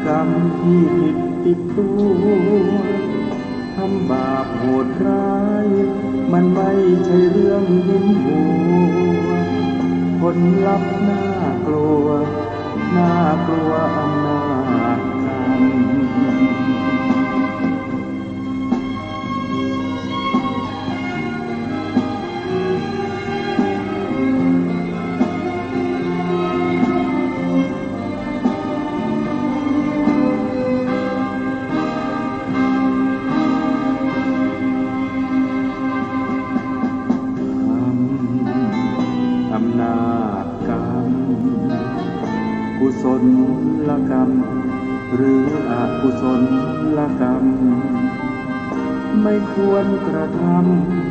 กรรมที่ผิดติดตัวทำบาปโหดร้ายมันไม่ใช่เรื่องยิ้มหัวผลลัพธ์น่ากลัวน่ากลัวอำนาจกรรมอำนาจกรรมกุศลกรรมหรืออกุศลกรรมไม่ควรกระท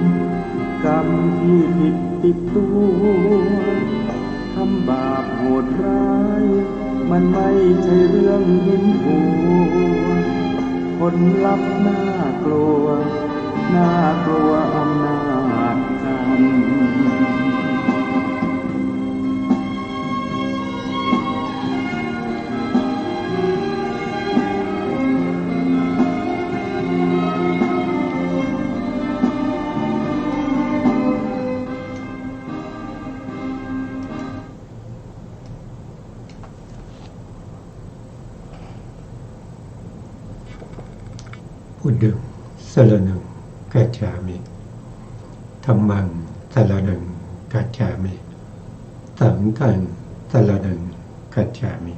ำกรรมที่ผิดติดตัวทำบาปโหดร้ายมันไม่ใช่เรื่องยิ้มหัวผลลัพธ์น่ากลัวน่ากลัวอำนาจกรรมพุทธังสรณังกัจฉามิธัมมังสรณังกัจฉามิสังฆังสรณังกัจฉามิ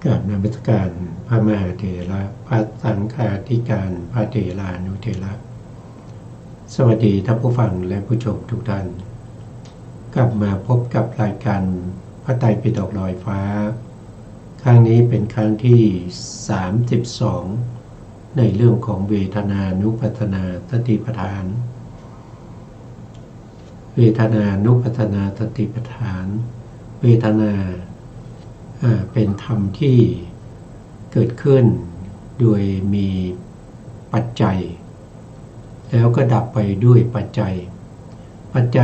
กราบนมัสการพระมหาเถระพระสังฆาธิการพระเถรานุเถระสวัสดีท่านผู้ฟังและผู้ชมทุกท่านกลับมาพบกับรายการพระไตรปิฎกลอยฟ้าครั้งนี้เป็นครั้งที่32ในเรื่องของเวทนานุปัฏฐนาสติปัฏฐานเวทนานุปัฏฐนาสติปัฏฐานเวทนาเป็นธรรมที่เกิดขึ้นโดยมีปัจจัยแล้วก็ดับไปด้วยปัจจั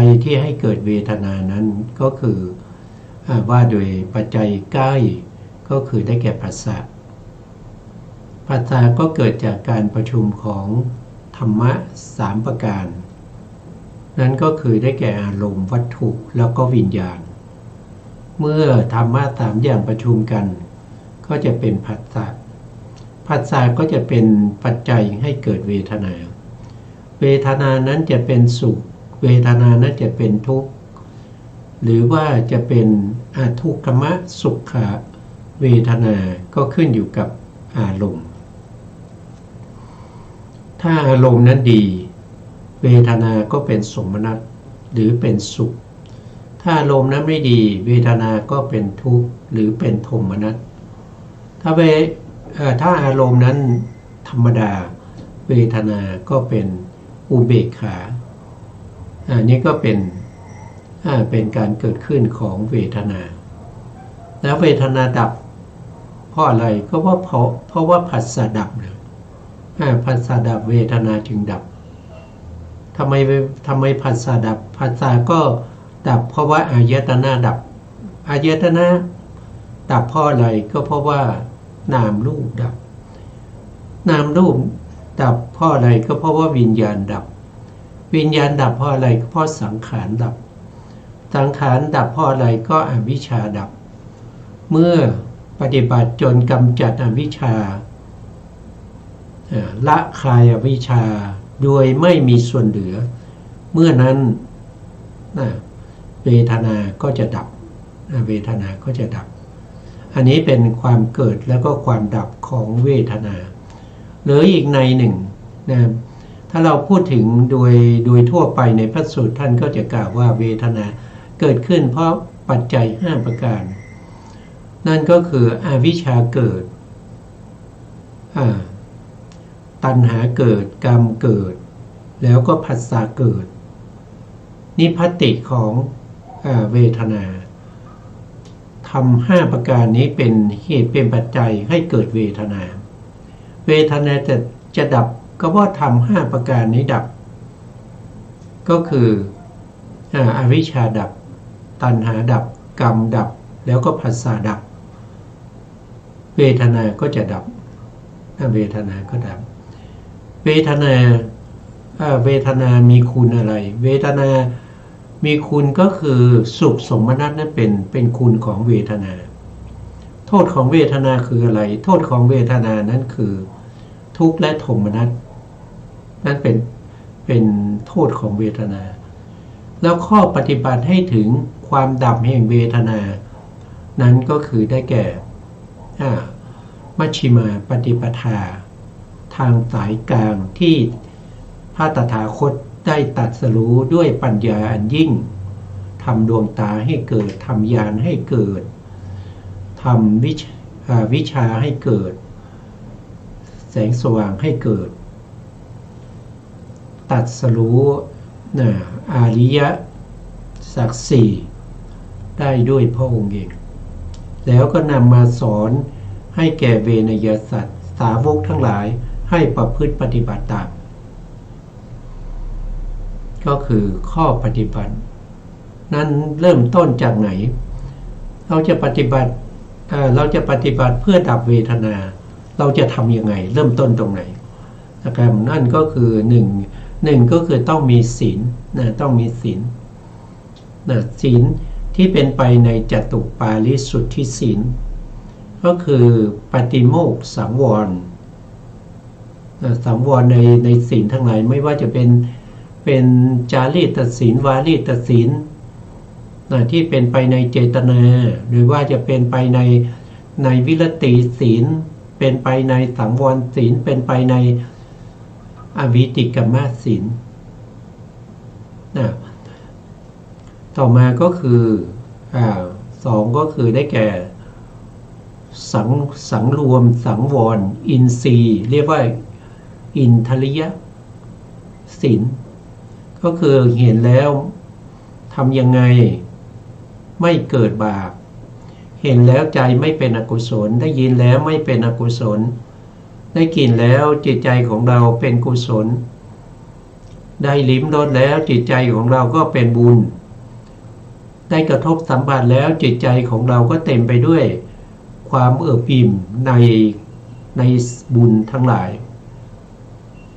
ยที่ให้เกิดเวทนานั้นก็คือว่าโดยปัจจัยใกล้ก็คือได้แก่ผัสสะก็เกิดจากการประชุมของธรรมะ3ประการนั้นก็คือได้แก่อารมณ์วัตถุแล้วก็วิญญาณเมื่อธรรมะ3อย่างประชุมกันก็จะเป็นผัสสะก็จะเป็นปัจจัยให้เกิดเวทนานั้นจะเป็นสุขเวทนานั้นจะเป็นทุกข์หรือว่าจะเป็นทุกขมะสุขะเวทนาก็ขึ้นอยู่กับอารมณ์ถ้าอารมณ์นั้นดีเวทนาก็เป็นสมนัตหรือเป็นสุขถ้าอารมณ์นั้นไม่ดีเวทนาก็เป็นทุกข์หรือเป็นโทมนัสถ้าอารมณ์นั้นธรรมดาเวทนาก็เป็นอุเบกขานี่ก็เป็นการเกิดขึ้นของเวทนาแล้วเวทนาดับเพราะอะไรก็เพราะว่าผัสสะดับนะผัสสะดับเวทนาจึงดับทำไมผัสสะดับผัสสะก็ดับเพราะว่าอายตนะดับอายตนะดับเพราะอะไรก็เพราะว่านามรูปดับนามรูปดับเพราะอะไรก็เพราะว่าวิญญาณดับวิญญาณดับเพราะอะไรก็เพราะสังขารดับสังขารดับเพราะอะไรก็อวิชชาดับเมื่อปฏิบัติจนกำจัดอวิชชาละคายอวิชชาโดยไม่มีส่วนเหลือเมื่อนั้นเวทนาก็จะดับเวทนาก็จะดับอันนี้เป็นความเกิดแล้วก็ความดับของเวทนาหรืออีกในหนึ่งนะถ้าเราพูดถึงโดยทั่วไปในพระสูตรท่านก็จะกล่าวว่าเวทนาเกิดขึ้นเพราะปัจจัย5ประการนั่นก็คืออวิชชาเกิดตัณหาเกิดกรรมเกิดแล้วก็ผัสสะเกิดนิพพติของเวทนาทำ5ประการนี้เป็นเหตุเป็นปัจจัยให้เกิดเวทนาจะดับก็เพราะทำ5ประการนี้ดับก็คืออวิชชาดับตัณหาดับ กรรมดับแล้วก็ผัสสะดับเวทนาก็จะดับเวทนาก็ดับเวทนามีคุณอะไรเวทนามีคุณก็คือสุขสมนัตนั้นเป็นคุณของเวทนาโทษของเวทนาคืออะไรโทษของเวทนานั้นคือทุกข์และโทมนัสนั่นเป็นโทษของเวทนาแล้วข้อปฏิบัติให้ถึงความดับแห่งเวทนานั้นก็คือได้แก่มัชฌิมาปฏิปทาทางสายกลางที่พระตถาคตได้ตรัสรู้ด้วยปัญญาอันยิ่งทำดวงตาให้เกิดทำญาณให้เกิดทำวิชาให้เกิดแสงสว่างให้เกิดตรัสรู้อาริยสัจสี่ได้ด้วยพระองค์เองแล้วก็นำมาสอนให้แก่เวนยสัตว์สาวกทั้งหลายให้ประพฤติปฏิบัติตามก็คือข้อปฏิบัตินั้นเริ่มต้นจากไหนเราจะปฏิบัติเพื่อดับเวทนาเราจะทำยังไงเริ่มต้นตรงไหนนะครับนั่นก็คือหนึ่งก็คือต้องมีศีลต้องมีศีลศีลที่เป็นไปในจตุปาริสุทธิศีลก็คือปฏิโมกข์สังวรในศีลทั้งหลายไม่ว่าจะเป็นจารีตศีลวารีตศีลที่เป็นไปในเจตนาหรือว่าจะเป็นไปในวิรติศีลเป็นไปในสังวรศีลเป็นไปในอวิติกมศีลต่อมาก็คือสองก็คือได้แก่สังรวมสังวรอินทรีย์เรียกว่าอินทริยศีลก็คือเห็นแล้วทำยังไงไม่เกิดบาปเห็นแล้วใจไม่เป็นอกุศลได้ยินแล้วไม่เป็นอกุศลได้กลิ่นแล้วจิตใจของเราเป็นกุศลได้ลิ้มรสแล้วจิตใจของเราก็เป็นบุญได้กระทบสัมผัสแล้วจิตใจของเราก็เต็มไปด้วยความเอิบอิ่มในบุญทั้งหลาย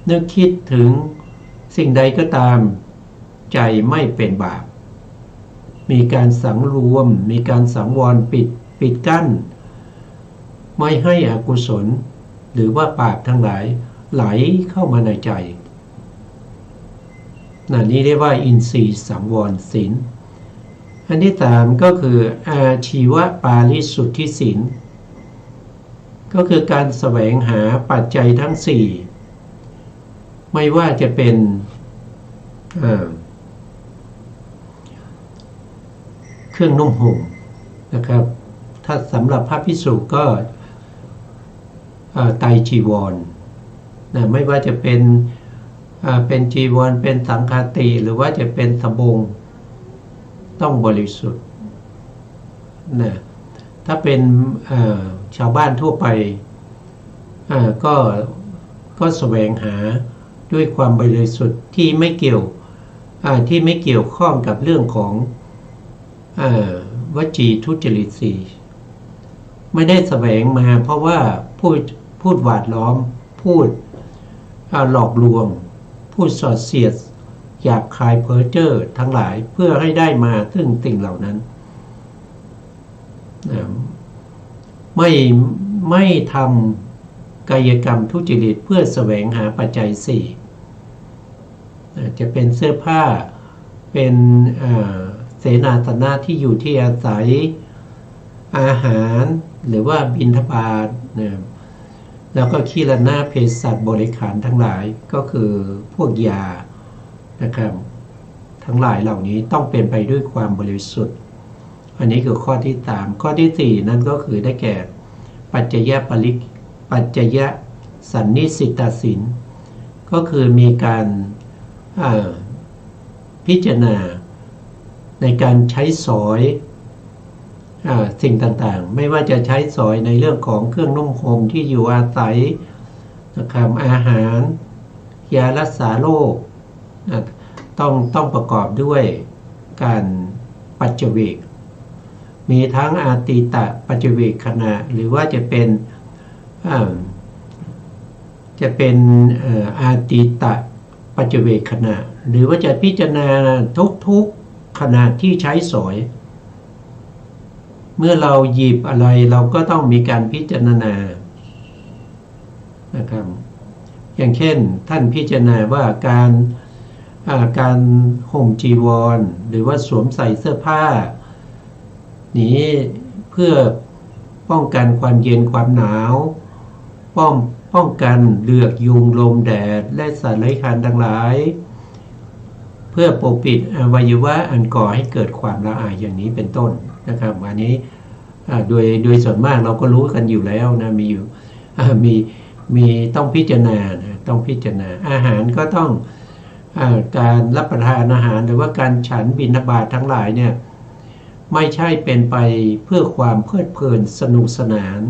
นึกคิดถึงสิ่งใดก็ตามใจไม่เป็นบาปมีการสังรวมมีการสังวรปิดกั้นไม่ให้อกุศลหรือว่าบาปทั้งหลายไหลเข้ามาในใจนี่เรียกว่าอินทรีย์สังวรศีลอันที่สามก็คืออาชีวปาริสุทธิศีลก็คือการแสวงหาปัจจัยทั้งสี่ไม่ว่าจะเป็นเครื่องนุ่งห่มนะครับถ้าสำหรับพระภิกษุก็ไตรจีวรไม่ว่าจะเป็นจีวรเป็นสังฆาติหรือว่าจะเป็นสบงต้องบริสุทธิ์ถ้าเป็นชาวบ้านทั่วไปก็แสวงหาด้วยความบริสุทธิ์ที่ไม่เกี่ยวข้องกับเรื่องของวจีทุจริตสี่ไม่ได้แสวงมาเพราะว่าพูดหวาดล้อมพูดหลอกลวงพูดสอดเสียดหยาบคายเพ้อเจ้อทั้งหลายเพื่อให้ได้มาซึ่งสิ่งเหล่านั้นไม่ทำกายกรรมทุจริตเพื่อแสวงหาปัจจัยสี่จะเป็นเสื้อผ้าเป็นเสนาสนะที่อยู่ที่อาศัยอาหารหรือว่าบิณฑบาตแล้วก็คีรณาเภสัชบริขารทั้งหลายก็คือพวกยานะครับทั้งหลายเหล่านี้ต้องเป็นไปด้วยความบริสุทธิ์อันนี้คือข้อที่สามข้อที่สี่นั่นก็คือได้แก่ปัจจยสันนิสิตศีลก็คือมีการพิจารณาในการใช้สอยสิ่งต่างๆไม่ว่าจะใช้สอยในเรื่องของเครื่องนุ่งห่มที่อยู่อาศัยนะครับอาหารยารักษาโรคต้องประกอบด้วยการปัจเจเวก มีทั้งอาติตะปัจเจเวคขณะหรือว่าจะเป็นอาติตะปัจเจเวคขณะหรือว่าจะพิจารณาทุกขณะที่ใช้สอยเมื่อเราหยิบอะไรเราก็ต้องมีการพิจารณานะครับอย่างเช่นท่านพิจารณาว่าการห่มจีวรหรือว่าสวมใส่เสื้อผ้านี้เพื่อป้องกันความเย็นความหนาวป้องกันเหลือกยุงลมแดดและสัตว์เลื้อยคลานทั้งหลายเพื่อปกปิดอวัยวะอันก่อให้เกิดความละอายอย่างนี้เป็นต้นนะครับอันนี้โดยส่วนมากเราก็รู้กันอยู่แล้วนะมีต้องพิจารณาต้องพิจารณาอาหารก็ต้องการรับประทานอาหารหรือว่าการฉันบิณฑบาตทั้งหลายเนี่ยไม่ใช่เป็นไปเพื่อความเพลิดเพลินสนุกสนาน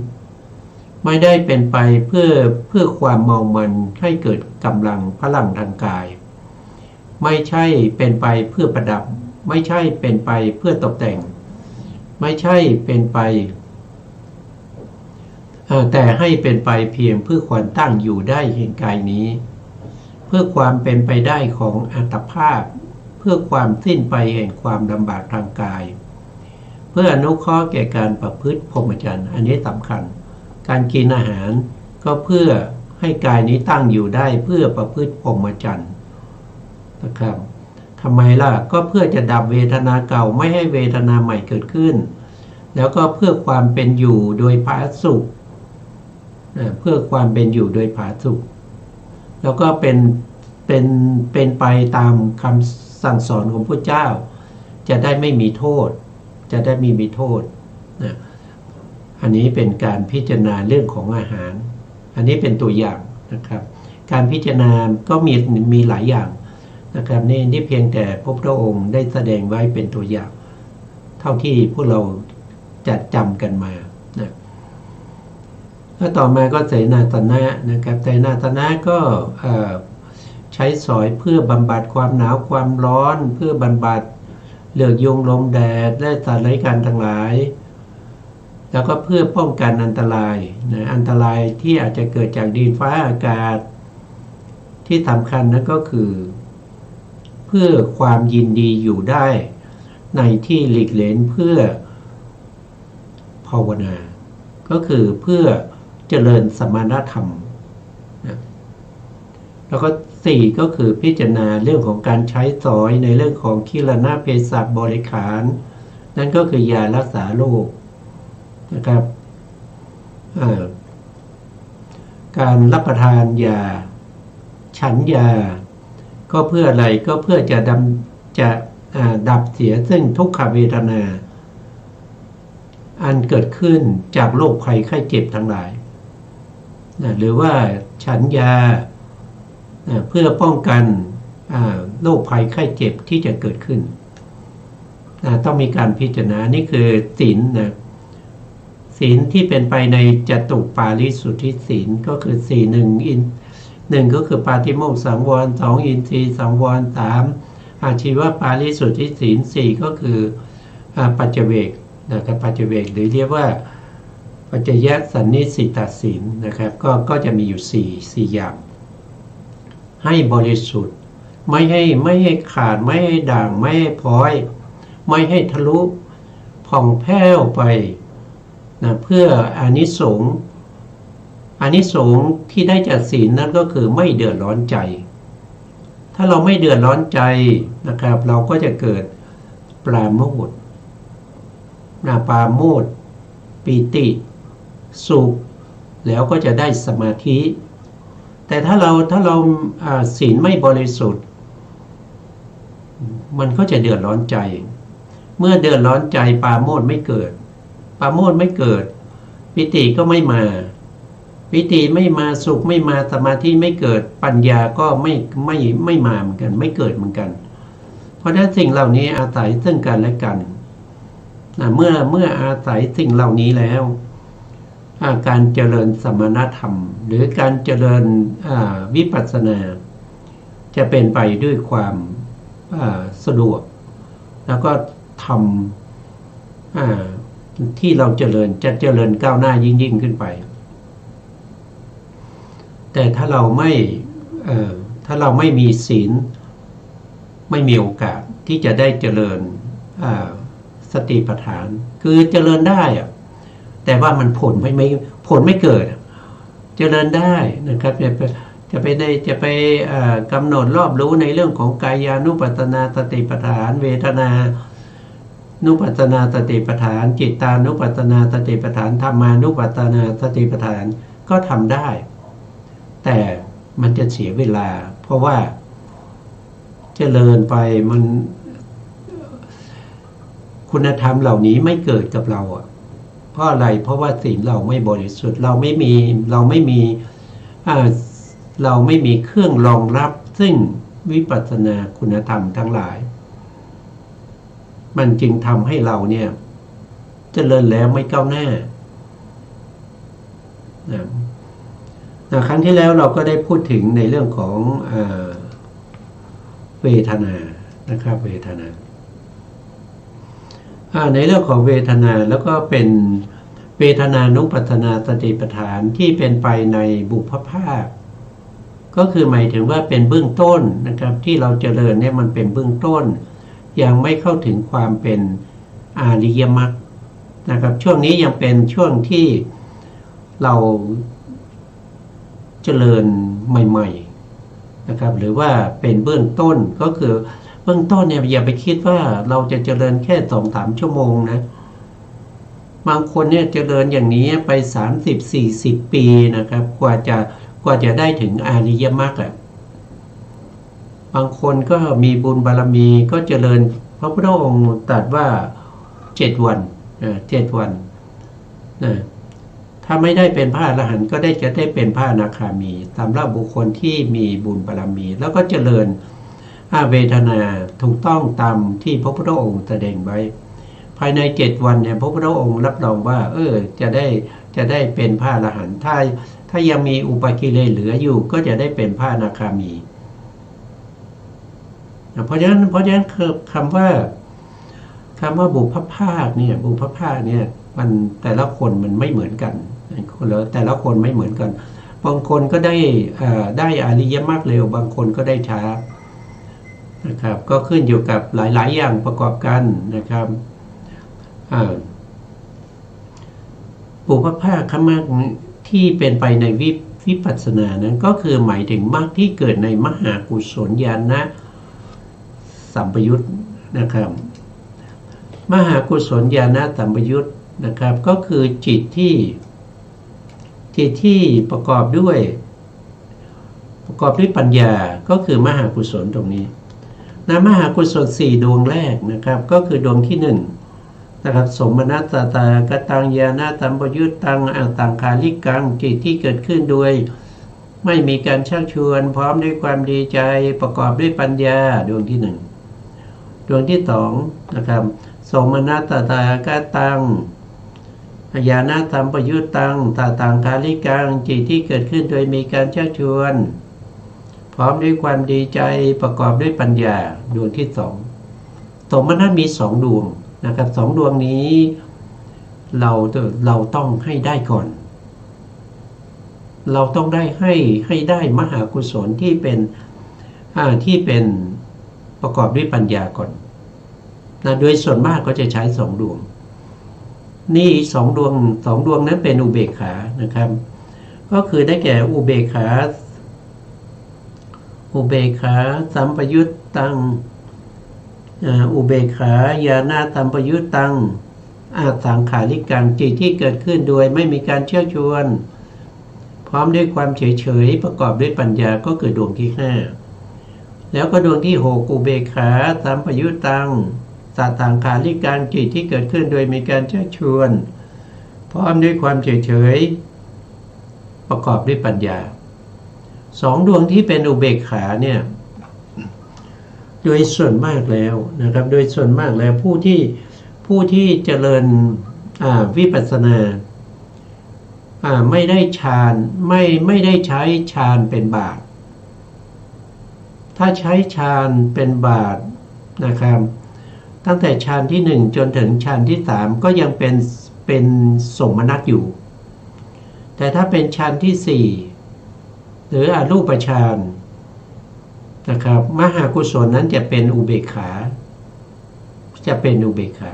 ไม่ได้เป็นไปเพื่อความเมามันให้เกิดกำลังพลังทางกายไม่ใช่เป็นไปเพื่อประดับไม่ใช่เป็นไปเพื่อตกแต่งไม่ใช่เป็นไปแต่ให้เป็นไปเพียงเพื่อความตั้งอยู่ได้แห่งกายนี้เพื่อความเป็นไปได้ของอัตภาพเพื่อความสิ้นไปแห่งความลำบากทางกายเพื่ออนุเคราะห์แก่การประพฤติพรหมจรรย์อันนี้สำคัญการกินอาหารก็เพื่อให้กายนี้ตั้งอยู่ได้เพื่อประพฤติพรหมจรรย์นะครับทำไมล่ะก็เพื่อจะดับเวทนาเก่าไม่ให้เวทนาใหม่เกิดขึ้นแล้วก็เพื่อความเป็นอยู่โดยผาสุกเพื่อความเป็นอยู่โดยผาสุกแล้วก็เป็นไปตามคำสั่งสอนของพระเจ้าจะได้ไม่มีโทษจะได้ไม่มีโทษนะอันนี้เป็นการพิจารณาเรื่องของอาหารอันนี้เป็นตัวอย่างนะครับการพิจารณาก็มีหลายอย่างนะครับนี่เพียงแต่พระพุทธองค์ได้แสดงไว้เป็นตัวอย่างเท่าที่พวกเราจะจำกันมานะแล้วต่อมาก็เสนาสนะนะครับเสนาสนะก็ใช้สอยเพื่อบำบัดความหนาวความร้อนเพื่อบำบัดเหลือกยุงลมแดดและสัตว์เลื้อยคลานทั้งหลายแล้วก็เพื่อป้องกันอันตรายนะอันตรายที่อาจจะเกิดจากดินฟ้าอากาศที่สำคัญนั่นก็คือเพื่อความยินดีอยู่ได้ในที่หลีกเล้นเพื่อภาวนาก็คือเพื่อเจริญสมณธรรมนะแล้วก็4ก็คือพิจารณาเรื่องของการใช้สอยในเรื่องของคิลนะเภสัชบริขารนั่นก็คือยารักษาโรคนะครับการรับประทานยาฉันยาก็เพื่ออะไรก็เพื่อจะดับเสียซึ่งทุกขเวทนาอันเกิดขึ้นจากโรคภัยไข้เจ็บทั้งหลายนะหรือว่าฉันยาเพื่อป้องกันโรคภัยไข้เจ็บที่จะเกิดขึ้นต้องมีการพิจารณานี่คือศีลนะศีลที่เป็นไปในจตุปาริสุทธิศีลก็คือศีลหนึ่งก็คือปาติโมกข์สังวร2อินทรีย์สังวร3อาชีวปาริสุทธิศีล4ก็คือปัจเจเวกนะครับปัจเจเวกหรือเรียกว่าปัจจยสันนิสิตศีลนะครับก็จะมีอยู่4อย่างให้บริสุทธิ์ไม่ให้ขาดไม่ให้ด่างไม่ให้พ้อยไม่ให้ทะลุผ่องแผ้วไปนะเพื่ออานิสงส์ที่ได้จากศีลนั่นก็คือไม่เดือดร้อนใจถ้าเราไม่เดือดร้อนใจนะครับเราก็จะเกิดปราโมทย์ปราโมทย์ปีติสุขแล้วก็จะได้สมาธิแต่ถ้าเราศีลไม่บริสุทธิ์มันก็จะเดือดร้อนใจเมื่อเดือดร้อนใจปราโมทย์ไม่เกิดปิติก็ไม่มาปิติไม่มาสุขไม่มาสมาธิไม่เกิดปัญญาก็ไม่มาเหมือนกันไม่เกิดเหมือนกันเพราะฉะนั้นสิ่งเหล่านี้อาศัยซึ่งกันและกันเมื่ออาศัยสิ่งเหล่านี้แล้วการเจริญสมณธรรมหรือการเจริญวิปัสสนาจะเป็นไปด้วยความสะดวกแล้วก็ทำ ที่เราเจริญจะเจริญก้าวหน้ายิ่งขึ้นไปแต่ถ้าเราไม่มีศีลไม่มีโอกาสที่จะได้เจริญสติปัฏฐานคือเจริญได้อะแต่ว่ามันผลไม่เกิดเจริญได้นะครับจะไปกำหนดรอบรู้ในเรื่องของกายานุปัสสนาสติปัฏฐานเวทนานุปัสสนาสติปัฏฐานจิตตานุปัสสนาสติปัฏฐานธรรมานุปัสสนาสติปัฏฐานก็ทำได้แต่มันจะเสียเวลาเพราะว่าเจริญไปมันคุณธรรมเหล่านี้ไม่เกิดกับเราอ่ะเพราะอะไรเพราะว่าศีลเราไม่บริสุทธิ์เราไม่มีเครื่องรองรับซึ่งวิปัสสนาคุณธรรมทั้งหลายมันจึงทำให้เราเนี่ยเจริญแล้วไม่ก้าวหน้าครั้งที่แล้วเราก็ได้พูดถึงในเรื่องของเวทนานะครับเวทนาในเรื่องของเวทนาแล้วก็เป็นเวทนานุปัสสนาสติปัฏฐานที่เป็นไปในบุพภาคก็คือหมายถึงว่าเป็นเบื้องต้นนะครับที่เราเจริญเนี่ยมันเป็นเบื้องต้นยังไม่เข้าถึงความเป็นอริยมรรคนะครับช่วงนี้ยังเป็นช่วงที่เราเจริญใหม่ๆนะครับหรือว่าเป็นเบื้องต้นก็คือเบื้องต้นเนี่ยอย่าไปคิดว่าเราจะเจริญแค่ 2-3 ชั่วโมงนะบางคนเนี่ยเจริญอย่างนี้ไป 30-40 ปีนะครับกว่าจะได้ถึงอริยมรรคอ่ะบางคนก็มีบุญบารมีก็เจริญพระพุทธองค์ตรัสว่า7 วัน7 วันนะถ้าไม่ได้เป็นพระอรหันต์ก็จะได้เป็นพระอนาคามีสำหรับบุคคลที่มีบุญบารมีแล้วก็เจริญเวทนาถูกต้องตามที่พระพุทธองค์แสดงไว้ภายใน7 วันเนี่ยพระพุทธองค์รับรองว่าจะได้เป็นพระอรหันต์ถ้ายังมีอุปกิเลสเหลืออยู่ก็จะได้เป็นพระอนาคามีเพราะฉะนั้นคือคำว่าบุพภาคเนี่ยมันแต่ละคนมันไม่เหมือนกันแต่ละคนไม่เหมือนกันบางคนก็ได้อริยมรรคเร็วบางคนก็ได้ช้านะครับก็ขึ้นอยู่กับหลายๆอย่างประกอบกันนะครับบุพภาคมรรคที่เป็นไปในวิปัสสนานั้นก็คือหมายถึงมรรคที่เกิดในมหากุศลญาณสัมปยุตนะครับมหากุศลญาณสัมปยุตนะครับก็คือจิตที่ประกอบด้วยปัญญาก็คือมหากุศลตรงนี้มหากุศล4 ดวงแรกนะครับก็คือดวงที่1นะครับสมนัสตากตังญาณสัมปยุตตังอัตตังคาลิกังจิตที่เกิดขึ้นโดยไม่มีการชักชวนพร้อมด้วยความดีใจประกอบด้วยปัญญาดวงที่1ดวงที่2นะครับสมนัสตากตังญาณสัมปยุตตังตาตังคาลิกังจิตที่เกิดขึ้นโดยมีการชักชวนพร้อมด้วยความดีใจประกอบด้วยปัญญาดวงที่2สมนัสมี2 ดวงนะครับ2 ดวงนี้เราต้องให้ได้ก่อนเราต้องได้ให้ได้มหากุศลที่เป็นประกอบด้วยปัญญาก่อนนะโดยส่วนมากก็จะใช้2 ดวงนี่2 ดวงนั้นเป็นอุเบกขานะครับก็คือได้แก่อุเบกขาสัมปยุตตังอุเบกขาญาณสัมปยุตตังอาสังขาริกังจิตที่เกิดขึ้นโดยไม่มีการเชื่อชวนพร้อมด้วยความเฉยประกอบด้วยปัญญาก็คือดวงที่5แล้วก็ดวงที่6อุเบกขาสัมปยุตตังสัตตังขาริกังจิตที่เกิดขึ้นโดยมีการเชื่อชวนพร้อมด้วยความเฉยประกอบด้วยปัญญา2 ดวงที่เป็นอุเบกขาเนี่ยโดยส่วนมากแล้วนะครับโดยส่วนมากแล้วผู้ที่เจริญวิปัสสนาไม่ได้ฌานไม่ได้ใช้ฌานเป็นบาตรถ้าใช้ฌานเป็นบาตรนะครับตั้งแต่ฌานที่1จนถึงฌานที่3ก็ยังเป็น เป็นสมนัตอยู่แต่ถ้าเป็นฌานที่สี่หรืออรูปฌานนะครับมหากุศลนั้นจะเป็นอุเบกขาจะเป็นอุเบกขา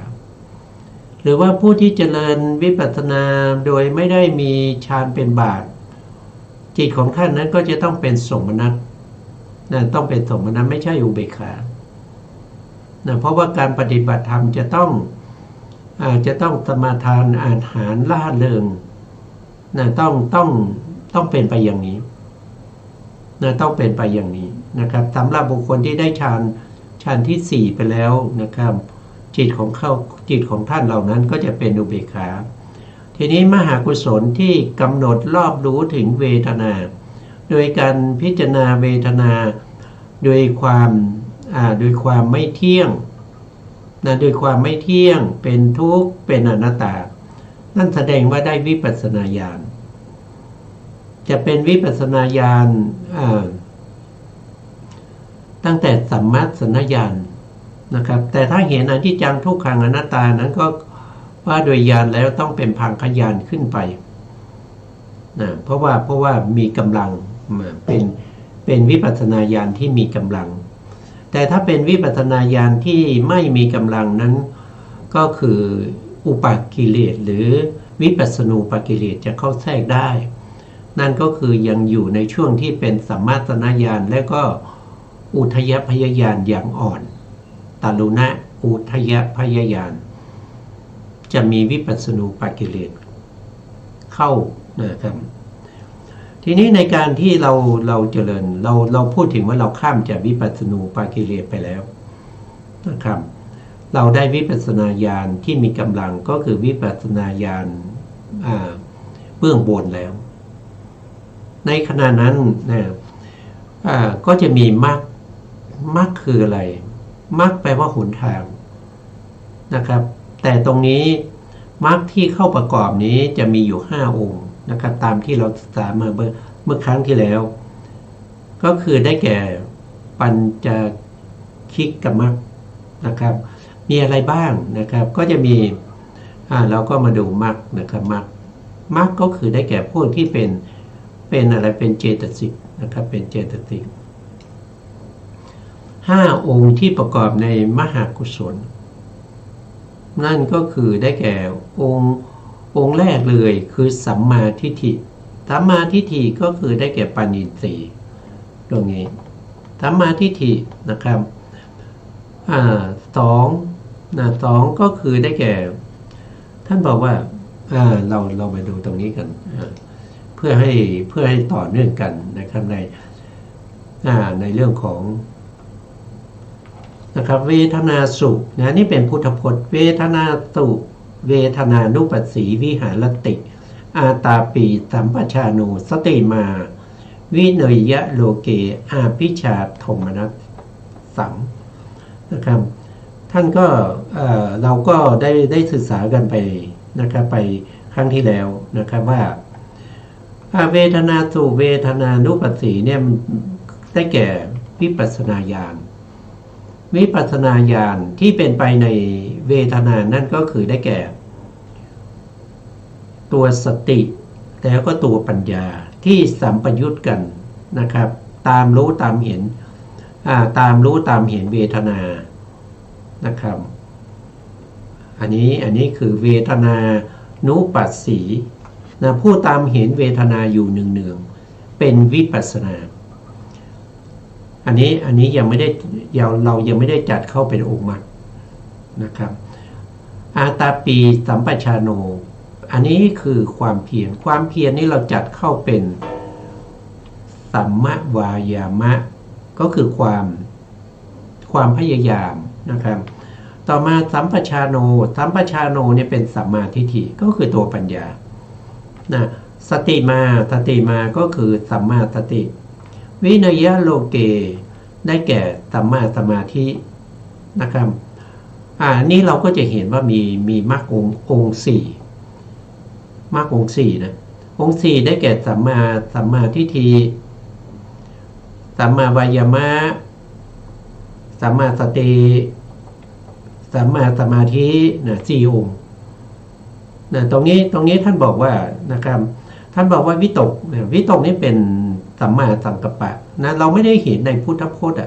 หรือว่าผู้ที่เจริญวิปัสสนาโดยไม่ได้มีฌานเป็นบาตจิตของท่านนั้นก็จะต้องเป็นสมนัตต้องเป็นสมนัตไม่ใช่อุเบกขาเพราะว่าการปฏิบัติธรรมจะต้องสมาทานอาหารล่าเริงต้องเป็นไปอย่างนี้ต้องเป็นไปอย่างนี้นะครับสำหรับบุคคลที่ได้ฌานที่สี่ไปแล้วนะครับจิตของท่านเหล่านั้นก็จะเป็นอุเบกขาทีนี้มหากุศลที่กำหนดรอบรู้ถึงเวทนาโดยการพิจารณาเวทนาโดยความไม่เที่ยงโดยความไม่เที่ยงเป็นทุกข์เป็นอนัตตานั่นแสดงว่าได้วิปัสสนาญาณจะเป็นวิปัสสนาญาณตั้งแต่สัมมาสัญญาณนะครับแต่ถ้าเห็นอนิจจังทุกขังอนัตตานั้นก็ว่าโดยญาณแล้วต้องเป็นพังคญาณขึ้นไปเพราะว่ามีกำลังเป็นวิปัสสนาญาณที่มีกำลังแต่ถ้าเป็นวิปัสสนาญาณที่ไม่มีกำลังนั้นก็คืออุปกิเลสหรือวิปัสสนูปกิเลสจะเข้าแทรกได้นั่นก็คือยังอยู่ในช่วงที่เป็นสัมมาสัญญาณและก็อุทยพยญาณอย่างอ่อนตาลุณะอุทยพยญาณจะมีวิปัสสนูปกิเลสเข้านะครับทีนี้ในการที่เราเจริญเราพูดถึงว่าเราข้ามจากวิปัสสนูปกิเลสไปแล้วนะครับเราได้วิปัสสนาญาณที่มีกำลังก็คือวิปัสสนาญาณเบื้องบนแล้วในขณะนั้นก็จะมีมรรคคืออะไรมรรคแปลว่าหนทางนะครับแต่ตรงนี้มรรคที่เข้าประกอบนี้จะมีอยู่5องค์นะครับตามที่เราศึกษามาเมื่อครั้งที่แล้วก็คือได้แก่ปัญจคิกมรรคนะครับมีอะไรบ้างนะครับก็จะมีเราก็มาดูมรรคนะครับมรรคก็คือได้แก่พวกที่เป็นอะไรเป็นเจตสิกนะครับเป็นเจตสิก5องค์ที่ประกอบในมหากุศลนั่นก็คือได้แก่องค์แรกเลยคือสัมมาทิฏฐิสัมมาทิฏฐิก็คือได้แก่ปัญญินทรีย์ตรงนี้สัมมาทิฏฐินะครับสองก็คือได้แก่ท่านบอกว่าเรามาดูตรงนี้กันเพื่อให้ต่อเนื่องกันนะครับในเรื่องของนะครับเวทนาสุขนี่เป็นพุทธพจน์เวทนาสุขเวทนานุปัสสีวิหารติอาตาปีสัมปชานุสติมาวิเนยยะโลเกอาภิชาโทมนัสสังนะครับท่านก็เราก็ได้ศึกษากันไปนะครับไปครั้งที่แล้วนะครับว่าเวทนาสุขเวทนานุปัสสีเนี่ยได้แก่วิปัสสนาญาณวิปัสสนาญาณที่เป็นไปในเวทนานั่นก็คือได้แก่ตัวสติแล้วก็ตัวปัญญาที่สัมปยุตกันนะครับตามรู้ตามเห็นเวทนานะครับอันนี้คือเวทนานุปัสสีผู้ตามเห็นเวทนาอยู่เนืองๆเป็นวิปัสสนาอันนี้ยังไม่ได้เรายังไม่ได้จัดเข้าเป็นองค์มรรคนะครับอาตาปีสัมปชาโนอันนี้คือความเพียรนี้เราจัดเข้าเป็นสัมมวายามะก็คือความพยายามนะครับต่อมาสัมปชาโนเนี่ยเป็นสัมมาทิฏฐิก็คือตัวปัญญาสติมาก็คือสัมมาสติวินยะโลเกได้แก่สัมมาสมาธินะครับนี่เราก็จะเห็นว่ามีมรรคองค์สี่มรรคองค์สี่นะองค์สี่ได้แก่สัมมาทิฏฐิสัมมาวายามะสัมมาสติสัมมาสมาธิ4องค์ นะตรงนี้ท่านบอกว่านะครับท่านบอกว่าวิตกนะวิตกนี่เป็นสัมมาสังกัปปะนะเราไม่ได้เห็นในพุทธพจน์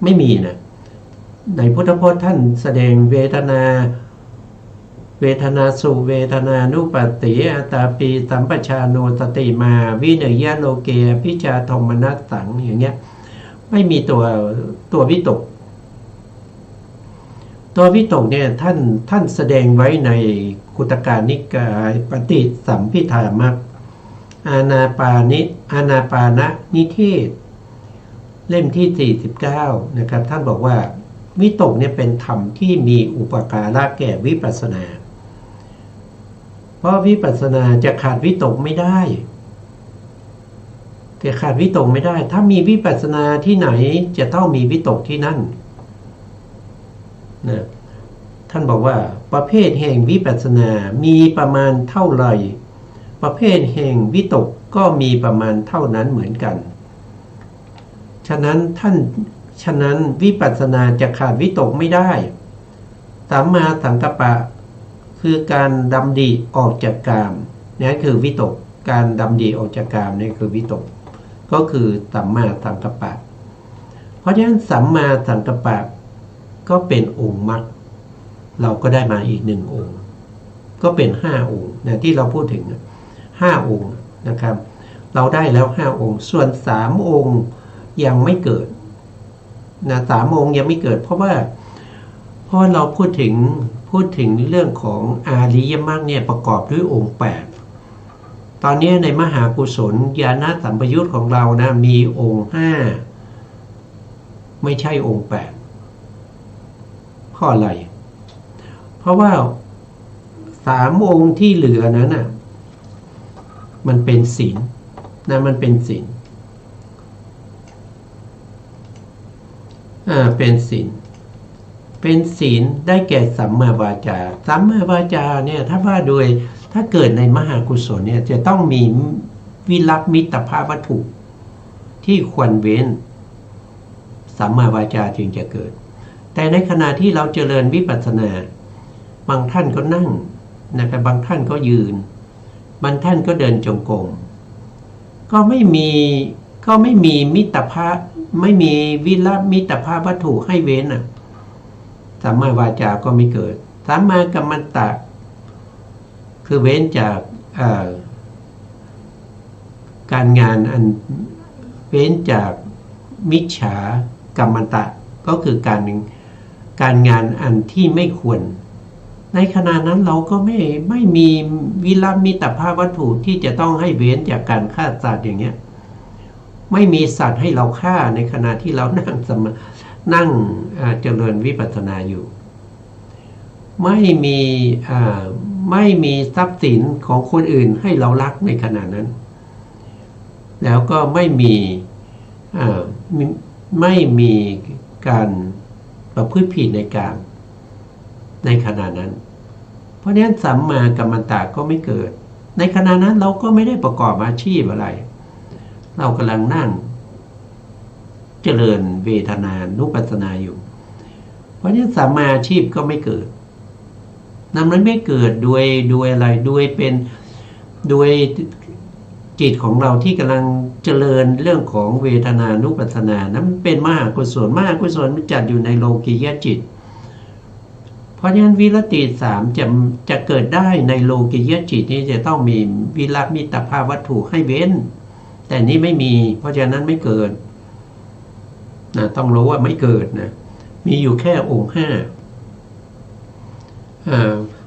ไม่มีนะในพุทธพจน์ท่านแสดงเวทนาสุเวทนานุปัฏฐิอัตตาปีสัมปชาโนสติมาวิเนยโลเกพิจาโทมนัสสังอย่างเงี้ยไม่มีตัววิตกเนี่ยท่านแสดงไว้ในกุตการนิกายปฏิสัมภิธามัคอานาปานนิเทศเล่มที่49นะครับท่านบอกว่าวิตกเนี่ยเป็นธรรมที่มีอุปการะแก่วิปัสสนาเพราะวิปัสสนาจะขาดวิตกไม่ได้ถ้ามีวิปัสสนาที่ไหนจะต้องมีวิตกที่นั่นนะท่านบอกว่าประเภทแห่งวิปัสสนามีประมาณเท่าไหร่ประเภทแห่งวิตกก็มีประมาณเท่านั้นเหมือนกันฉะนั้นวิปัสสนาจะขาดวิตกไม่ได้สัมมาสังกัปปะคือการดำริออกจากกามนี่คือวิตกการดำริออกจากกามนี่คือวิตกก็คือสัมมาสังกัปปะเพราะฉะนั้นสัมมาสังกัปปะก็เป็นองค์มรรคเราก็ได้มาอีก1องค์ก็เป็น5องค์นะที่เราพูดถึง5องค์นะครับเราได้แล้ว5องค์ส่วน3องค์ยังไม่เกิดนะ3องค์ยังไม่เกิดเพราะเราพูดถึงเรื่องของอาริยมรรคเนี่ยประกอบด้วยองค์8ตอนนี้ในมหากุศลญาณสัมปยุตของเรานะมีองค์5ไม่ใช่องค์8เพราะอะไรเพราะว่า3องค์ที่เหลือนั้นน่ะมันเป็นศีลนะมันเป็นศีลเป็นศีลได้แก่สัมมาวาจาเนี่ยถ้าเกิดในมหากุศลเนี่ยจะต้องมีวิรัตมิตรภาพวัตถุที่ควรเว้นสัมมาวาจาจึงจะเกิดแต่ในขณะที่เราเจริญวิปัสสนาบางท่านก็นั่งนะครับบางท่านก็ยืนบางท่านก็เดินจงกรมก็ไม่มีมิตรภาพไม่มีวิรัตมิตรภาพวัตถุให้เว้นสัมมาวาจาก็ไม่เกิดสัมมากัมมันตะคือเว้นจากการงานอันเว้นจากมิจฉากัมมันตะก็คือการงานอันที่ไม่ควรในขณะนั้นเราก็ไม่มีวิรัตมิตรภาพวัตถุที่จะต้องให้เว้นจากการฆ่าสัตว์อย่างเงี้ยไม่มีสัตว์ให้เราฆ่าในขณะที่เรานั่งเจริญวิปัสสนาอยู่ไม่มีทรัพย์สินของคนอื่นให้เราลักในขณะนั้นแล้วก็ไม่มีการประพฤติผิดในการในขณะนั้นเพราะฉะนั้นสัมมากัมมันตะก็ไม่เกิดในขณะนั้นเราก็ไม่ได้ประกอบอาชีพอะไรเรากำลังนั่งเจริญเวทนานุปัสสนาอยู่เพราะฉะนั้นสัมมาอาชีพก็ไม่เกิดนั้นมันไม่เกิดด้วยอะไรด้วยจิตของเราที่กำลังเจริญเรื่องของเวทนานุปัสสนานั้นเป็นมหากุศลมันจัดอยู่ในโลกียจิตเพราะฉะนั้นวิรติ3จะเกิดได้ในโลกียจิตนี้จะต้องมีวิรัตมิตรภาพวัตถุให้เว้นแต่นี้ไม่มีเพราะฉะนั้นไม่เกิดนะต้องรู้ว่าไม่เกิดนะมีอยู่แค่องค์5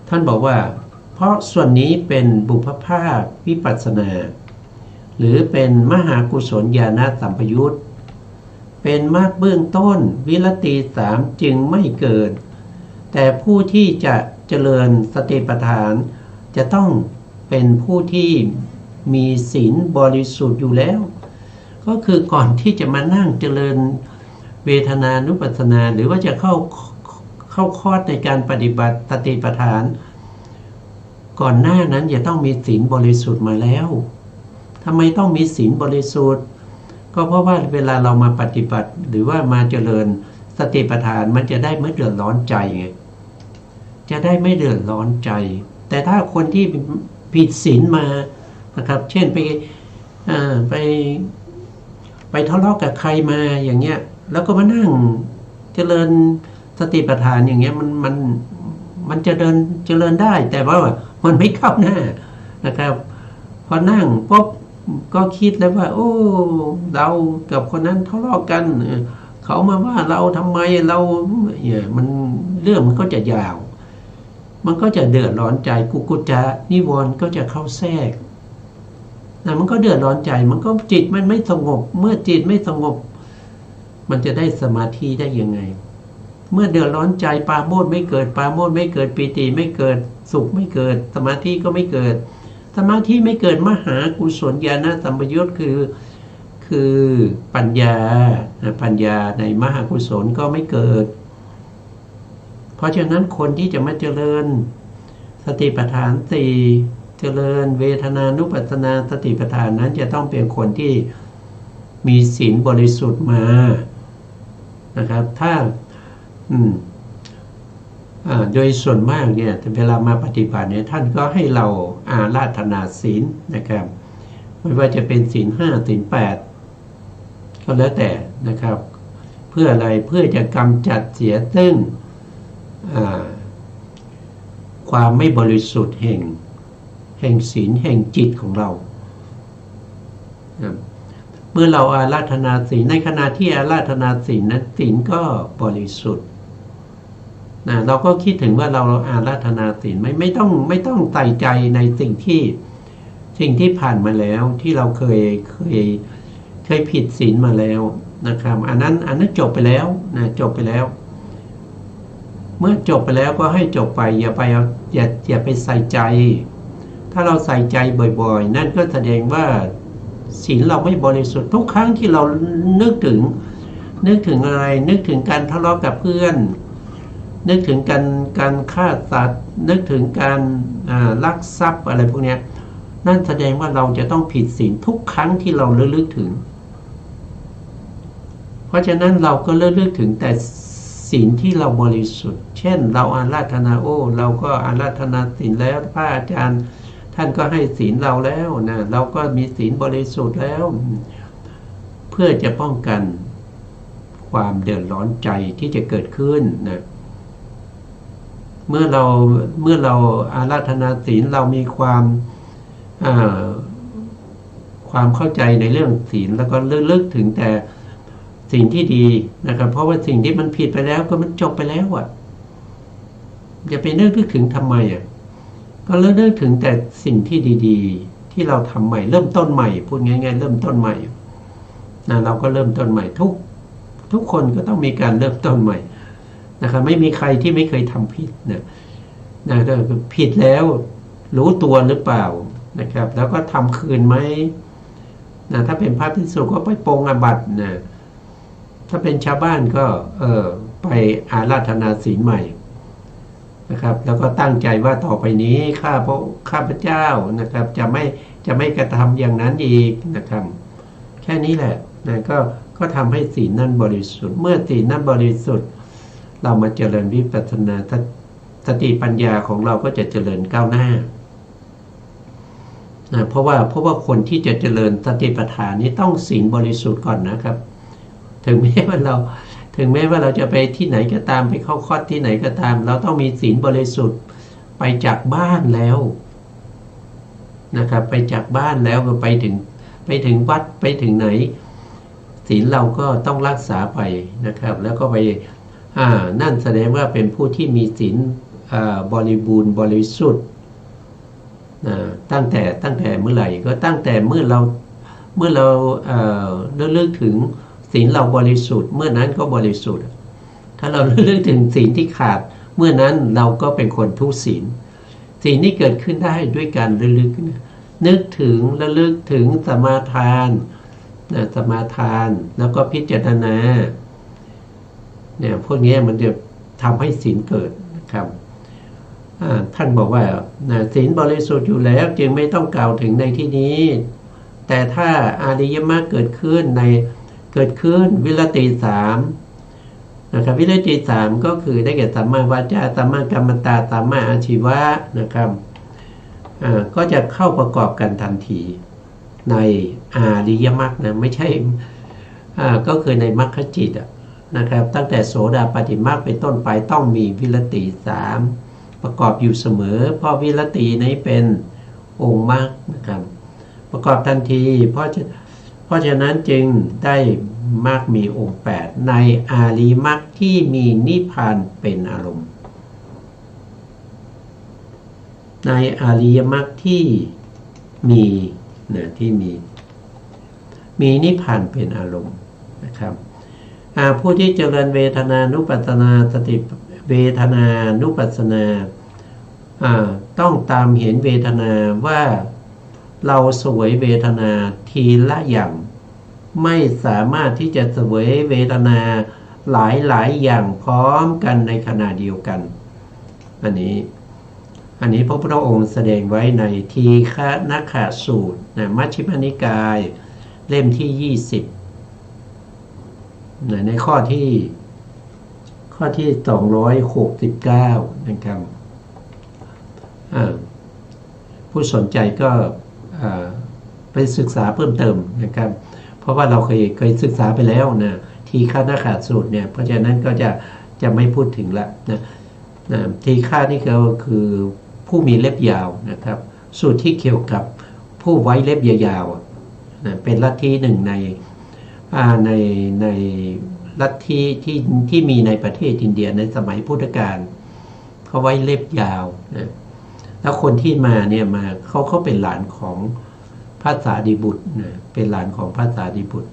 ท่านบอกว่าเพราะส่วนนี้เป็นบุพภาควิปัสสนาหรือเป็นมหากุศลญาณสัมปยุตเป็นมรรคเบื้องต้นวิรติ3จึงไม่เกิดแต่ผู้ที่จะเจริญสติปัฏฐานจะต้องเป็นผู้ที่มีศีลบริสุทธิ์อยู่แล้วก็คือก่อนที่จะมานั่งเจริญเวทนานุปัสสนาหรือว่าจะเข้าคอร์สในการปฏิบัติสติปัฏฐานก่อนหน้านั้นจะต้องมีศีลบริสุทธิ์มาแล้วทำไมต้องมีศีลบริสุทธิ์ก็เพราะว่าเวลาเรามาปฏิบัติหรือว่ามาเจริญสติปัฏฐานมันจะได้ไม่เดือดร้อนใจไงจะได้ไม่เดือดร้อนใจแต่ แต่ถ้าคนที่ผิดศีลมานะครับเช่นไปทะเลาะกับใครมาอย่างเงี้ยแล้วก็มานั่งเจริญสติปัฏฐานอย่างเงี้ยมันจะเจริญได้แต่ว่ามันไม่เข้าหน้านะครับพอนั่งปุ๊บก็คิดแล้วว่าโอ้เรากับคนนั้นทะเลาะกันเขามาว่าเราทำไมเราเนี่ยมันเรื่องมันก็จะยาวมันก็จะเดือดร้อนใจกุจจะนิวรณ์ก็จะเข้าแทรกนะมันก็เดือดร้อนใจมันก็จิตมันไม่สงบเมื่อจิตไม่สงบมันจะได้สมาธิได้ยังไงเมื่อเดือดร้อนใจปราโมทย์ไม่เกิดปีติไม่เกิดสุขไม่เกิดสมาธิก็ไม่เกิดสมาธิไม่เกิดมหากุศลญาณสัมปยุตคือปัญญาในมหากุศลก็ไม่เกิดเพราะฉะนั้นคนที่จะมาเจริญสติปัฏฐานสี่เจริญเวทนานุปัสสนาสติปัฏฐานนั้นจะต้องเป็นคนที่มีศีลบริสุทธิ์มานะครับถ้าโดยส่วนมากเนี่ยเวลามาปฏิบัติเนี่ยท่านก็ให้เราอาราธนาศีลนะครับไม่ว่าจะเป็นศีล 5 ศีล 8ก็แล้วแต่นะครับเพื่ออะไรเพื่อจะกำจัดเสียซึ่งความไม่บริสุทธิ์แห่งศีลแห่งจิตของเราเมื่อเราอาราธนาศีลในขณะที่อาราธนาศีลนั้นศีลก็บริสุทธิ์เราก็คิดถึงว่าเราอาราธนาศีลไม่ต้องใส่ใจในสิ่งที่ผ่านมาแล้วที่เราเคยผิดศีลมาแล้วนะครับอันนั้นจบไปแล้วจบไปแล้วเมื่อจบไปแล้วก็ให้จบไปอย่าไปใส่ใจถ้าเราใส่ใจบ่อยๆนั่นก็แสดงว่าศีลเราไม่บริสุทธิ์ทุกครั้งที่เรานึกถึงอะไรนึกถึงการทะเลาะกับเพื่อนนึกถึงการฆ่าสัตว์นึกถึงการลักทรัพย์อะไรพวกนี้นั่นแสดงว่าเราจะต้องผิดศีลทุกครั้งที่เราระลึกถึงเพราะฉะนั้นเราก็ระลึกถึงแต่ศีลที่เราบริสุทธิ์เช่นเราอาราธนาเราก็อาราธนาศีลแล้วพระอาจารย์ท่านก็ให้ศีลเราแล้วนะเราก็มีศีลบริสุทธิ์แล้วเพื่อจะป้องกันความเดือดร้อนใจที่จะเกิดขึ้นนะเมื่อเราอาราธนาศีลเรามีความเข้าใจในเรื่องศีลแล้วก็ลึกถึงแต่สิ่งที่ดีนะครับเพราะว่าสิ่งที่มันผิดไปแล้วก็มันจบไปแล้วอย่าไปนึกถึงทำไมก็เลิกถึงแต่สิ่งที่ดีๆที่เราทำใหม่เริ่มต้นใหม่พูดง่ายๆเริ่มต้นใหม่เราก็เริ่มต้นใหม่ทุกคนก็ต้องมีการเริ่มต้นใหม่นะครับไม่มีใครที่ไม่เคยทำผิดก็ผิดแล้วรู้ตัวหรือเปล่านะครับแล้วก็ทำคืนไหมถ้าเป็นพระภิกษุก็ไปปรงอาบัติถ้าเป็นชาวบ้านก็ไปอาราธนาศีลใหม่นะครับแล้วก็ตั้งใจว่าต่อไปนี้ข้าพเจ้านะครับจะไม่กระทำอย่างนั้นอีกนะครับแค่นี้แหละก็ทำให้ศีลนั้นบริสุทธิ์เมื่อศีลนั้นบริสุทธิ์เรามาเจริญวิปัสสนาสติปัญญาของเราก็จะเจริญก้าวหน้าเพราะว่าคนที่จะเจริญสติปัฏฐานนี้ต้องศีลบริสุทธิ์ก่อนนะครับถึงแม้ว่าเราจะไปที่ไหนก็ตามไปเข้าคอร์สที่ไหนก็ตามเราต้องมีศีลบริสุทธิ์ไปจากบ้านแล้วนะครับไปจากบ้านแล้วก็ไปถึงวัดไปถึงไหนศีลเราก็ต้องรักษาไปนะครับแล้วก็ไปนั่นแสดงว่าเป็นผู้ที่มีศีลบริบูรณ์บริสุทธิ์ตั้งแต่เมื่อไหร่ก็ตั้งแต่เมื่อเราระลึกถึงศีลเราบริสุทธิ์เมื่อนั้นก็บริสุทธิ์ถ้าเราระลึกถึงศีลที่ขาดเมื่อนั้นเราก็เป็นคนทุศีลศีลนี้เกิดขึ้นได้ด้วยการระลึกนึกถึงระลึกถึงสมาทานแล้วก็พิจารณาเนี่ยพวกนี้มันจะทำให้ศีลเกิดนะครับท่านบอกว่าศีลบริสุทธิ์อยู่แล้วจึงไม่ต้องกล่าวถึงในที่นี้แต่ถ้าอริยมรรคเกิดขึ้นวิรติ3นะครับวิรติ3ก็คือได้แก่สัมมาวาจาสัมมากัมมันตาสัมมาอาชีวะนะครับ ก็จะเข้าประกอบกันทันทีในอาริยมรรคนะไม่ใช่ก็คือในมรรคจิตนะครับตั้งแต่โสดาปัตติมรรคเป็นต้นไปต้องมีวิรติ3ประกอบอยู่เสมอเพราะวิรตินี้เป็นองค์มรรคนะครับประกอบทันทีเพราะฉะนั้นจึงได้มรรคมีองค์8ในอาริยมรรคที่มีนิพพานเป็นอารมณ์ในอริยมรรคที่มีนิพพานเป็นอารมณ์นะครับผู้ที่เจริญเวทนานุปัสสนาสติเวทนานุปัสสนาต้องตามเห็นเวทนาว่าเราเสวยเวทนาทีละอย่างไม่สามารถที่จะเสวยเวทนาหลายอย่างพร้อมกันในขณะเดียวกันอันนี้พระพุทธองค์แสดงไว้ในทีฆนัคขสูตรมัชฌิมนิกายเล่มที่20ในข้อที่269นะครับผู้สนใจก็ไปศึกษาเพิ่มเติมนะครับเพราะว่าเราเคยศึกษาไปแล้วนะทีฆนัคขสูตรเนี่ยเพราะฉะนั้นก็จะไม่พูดถึงละนะทีฆานี่ก็คือผู้มีเล็บยาวนะครับสูตรที่เกี่ยวกับผู้ไว้เล็บยาวๆนะเป็นลัทธิหนึ่งในลัทธิที่มีในประเทศอินเดียในสมัยพุทธกาลเขาไว้เล็บยาวนะแล้วคนที่มาเนี่ยมาเขาเป็นหลานของพระสารีบุตรนะเป็นหลานของพระสารีบุตร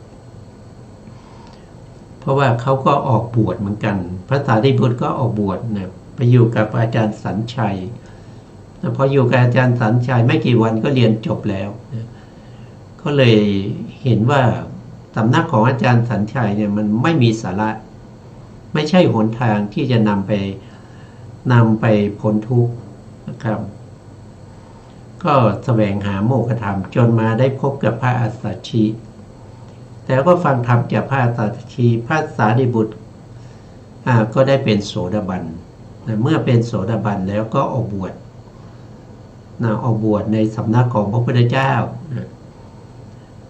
เพราะว่าเขาก็ออกบวชเหมือนกันพระสารีบุตรก็ออกบวชนะไปอยู่กับอาจารย์สัญชัยพออยู่กับอาจารย์สัญชัยไม่กี่วันก็เรียนจบแล้วนะก็เลยเห็นว่าสำนักของอาจารย์สัญชัยเนี่ยมันไม่มีสาระไม่ใช่หนทางที่จะนำไปพ้นทุกข์นะครับก็แสวงหาโมกขธรรมจนมาได้พบกับพระอัสสชิแต่ก็ฟังธรรมจากพระอัสสชิพระสารีบุตรก็ได้เป็นโสดาบันเมื่อเป็นโสดาบันแล้วก็ออกบวชในสำนักของพระพุทธเจ้า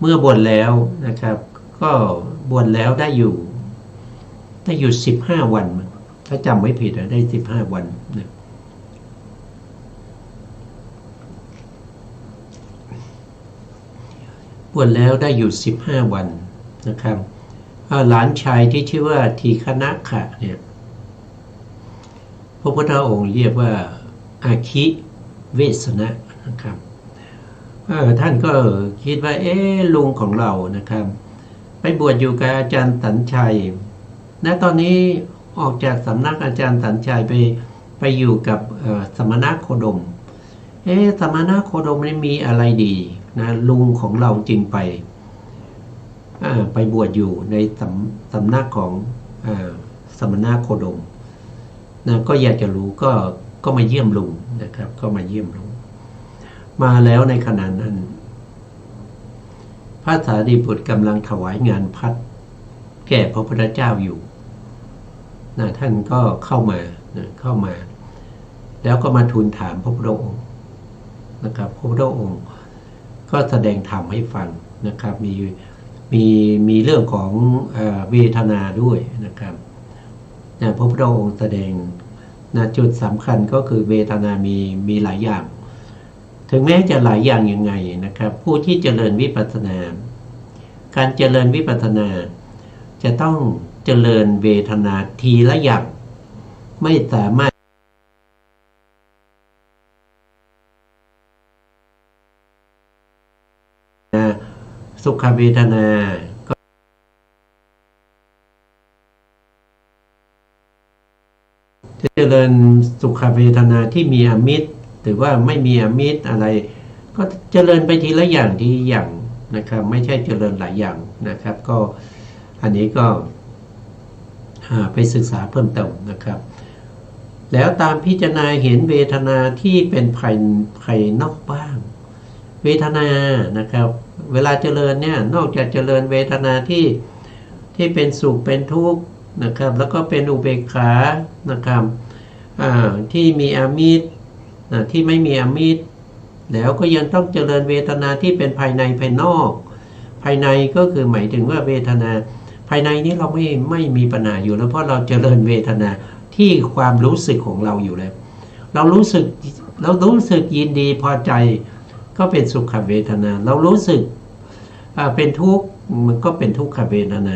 เมื่อบวชแล้วนะครับก็บวชแล้วได้อยู่15 วันถ้าจำไม่ผิดได้15 วันนะบวชแล้วได้อยู่15 วันนะครับหลานชายที่ชื่อว่าทีฆนัคขะเนี่ยพระพุทธองค์เรียกว่าอาคิเวสนะนะครับท่านก็คิดว่าลุงของเรานะครับไปบวชอยู่กับอาจารย์สัญชัยณตอนนี้ออกจากสำนักอาจารย์สัญชัยไปอยู่กับสมณโคดมสมณโคดมนี่มีอะไรดีนะลุงของเราจึงไปบวชอยู่ในสำนักของสมณโคดมนะก็อยากจะรู้ก็มาเยี่ยมลุงนะครับก็มาเยี่ยมลุงมาแล้วในขณะนั้นพระสารีบุตรกำลังถวายงานพัดแก่พระพุทธเจ้าอยู่นะท่านก็เข้ามาแล้วก็มาทูลถามพระพุทธองค์นะครับพระพุทธองค์ก็แสดงธรรมให้ฟังนะครับมีเรื่องของเวทนาด้วยนะครับพระพุทธองค์แสดงจุดสำคัญก็คือเวทนามีหลายอย่างถึงแม้จะหลายอย่างยังไงนะครับผู้ที่เจริญวิปัสสนาการเจริญวิปัสสนาจะต้องเจริญเวทนาทีละอย่างไม่สามารถสุขเวทนาจะเจริญสุขเวทนาที่มีอมิตรหรือว่าไม่มีอมิตรอะไรก็เจริญไปทีละอย่างทีอย่างนะครับไม่ใช่เจริญหลายอย่างนะครับก็อันนี้ก็ไปศึกษาเพิ่มเติมนะครับแล้วตามพิจารณาเห็นเวทนาที่เป็นภายนอกบ้างเวทนานะครับเวลาเจริญเนี่ยนอกจากเจริญเวทนาที่เป็นสุขเป็นทุกข์นะครับแล้วก็เป็นอุเบกขานะครับที่มีอมิตรที่ไม่มีอมิตร แล้วก็ยังต้องเจริญเวทนาที่เป็นภายในภายนอกภายในก็คือหมายถึงว่าเวทนาภายในนี้เราไม่มีปัญหาอยู่แล้วเพราะเราเจริญเวทนาที่ความรู้สึกของเราอยู่แล้วเรารู้สึกยินดีพอใจก็เป็นสุขเวทนาเรารู้สึกเป็นทุกข์มันก็เป็นทุกขเวทนา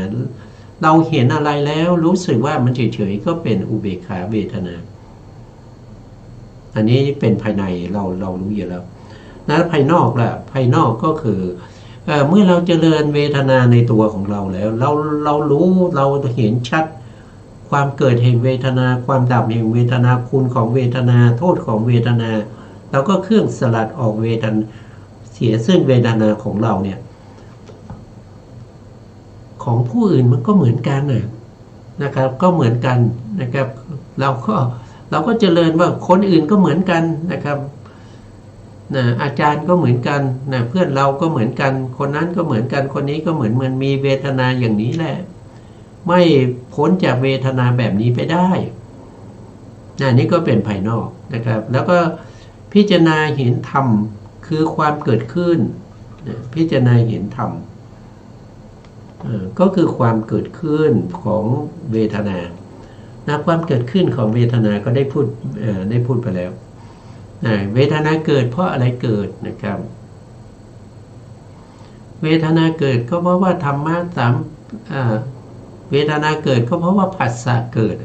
เราเห็นอะไรแล้วรู้สึกว่ามันเฉยๆก็เป็นอุเบกขาเวทนาอันนี้เป็นภายในเรารู้อยู่แล้วนะภายนอกล่ะภายนอกก็คือเมื่อเราเจริญเวทนาในตัวของเราแล้วเรารู้เราเห็นชัดความเกิดแห่งเวทนาความดับแห่งเวทนาคุณของเวทนาโทษของเวทนาเราก็เครื่องสลัดออกเวทนาเสียซึ่งเวทนาของเราเนี่ยของผู้อื่นมันก็เหมือนกันนะครับก็เหมือนกันนะครับเราก็เจริญว่าคนอื่นก็เหมือนกันนะครับอาจารย์ก็เหมือนกันเพื่อนเราก็เหมือนกันคนนั้นก็เหมือนกันคนนี้ก็เหมือนมีเวทนาอย่างนี้แหละไม่พ้นจากเวทนาแบบนี้ไปได้นี่ก็เป็นภายนอกนะครับแล้วก็พิจารณาเห็นธรรมคือความเกิดขึ้นพิจารณาเห็นธรรมก็คือความเกิดขึ้นของเวทนาความเกิดขึ้นของเวทนาก็ได้พูดไปแล้วเวทนาเกิดเพราะอะไรเกิดนะครับเวทนาเกิดก็เพราะว่าธรรมะสามเวทนาเกิดก็เพราะว่าผัสสะเกิด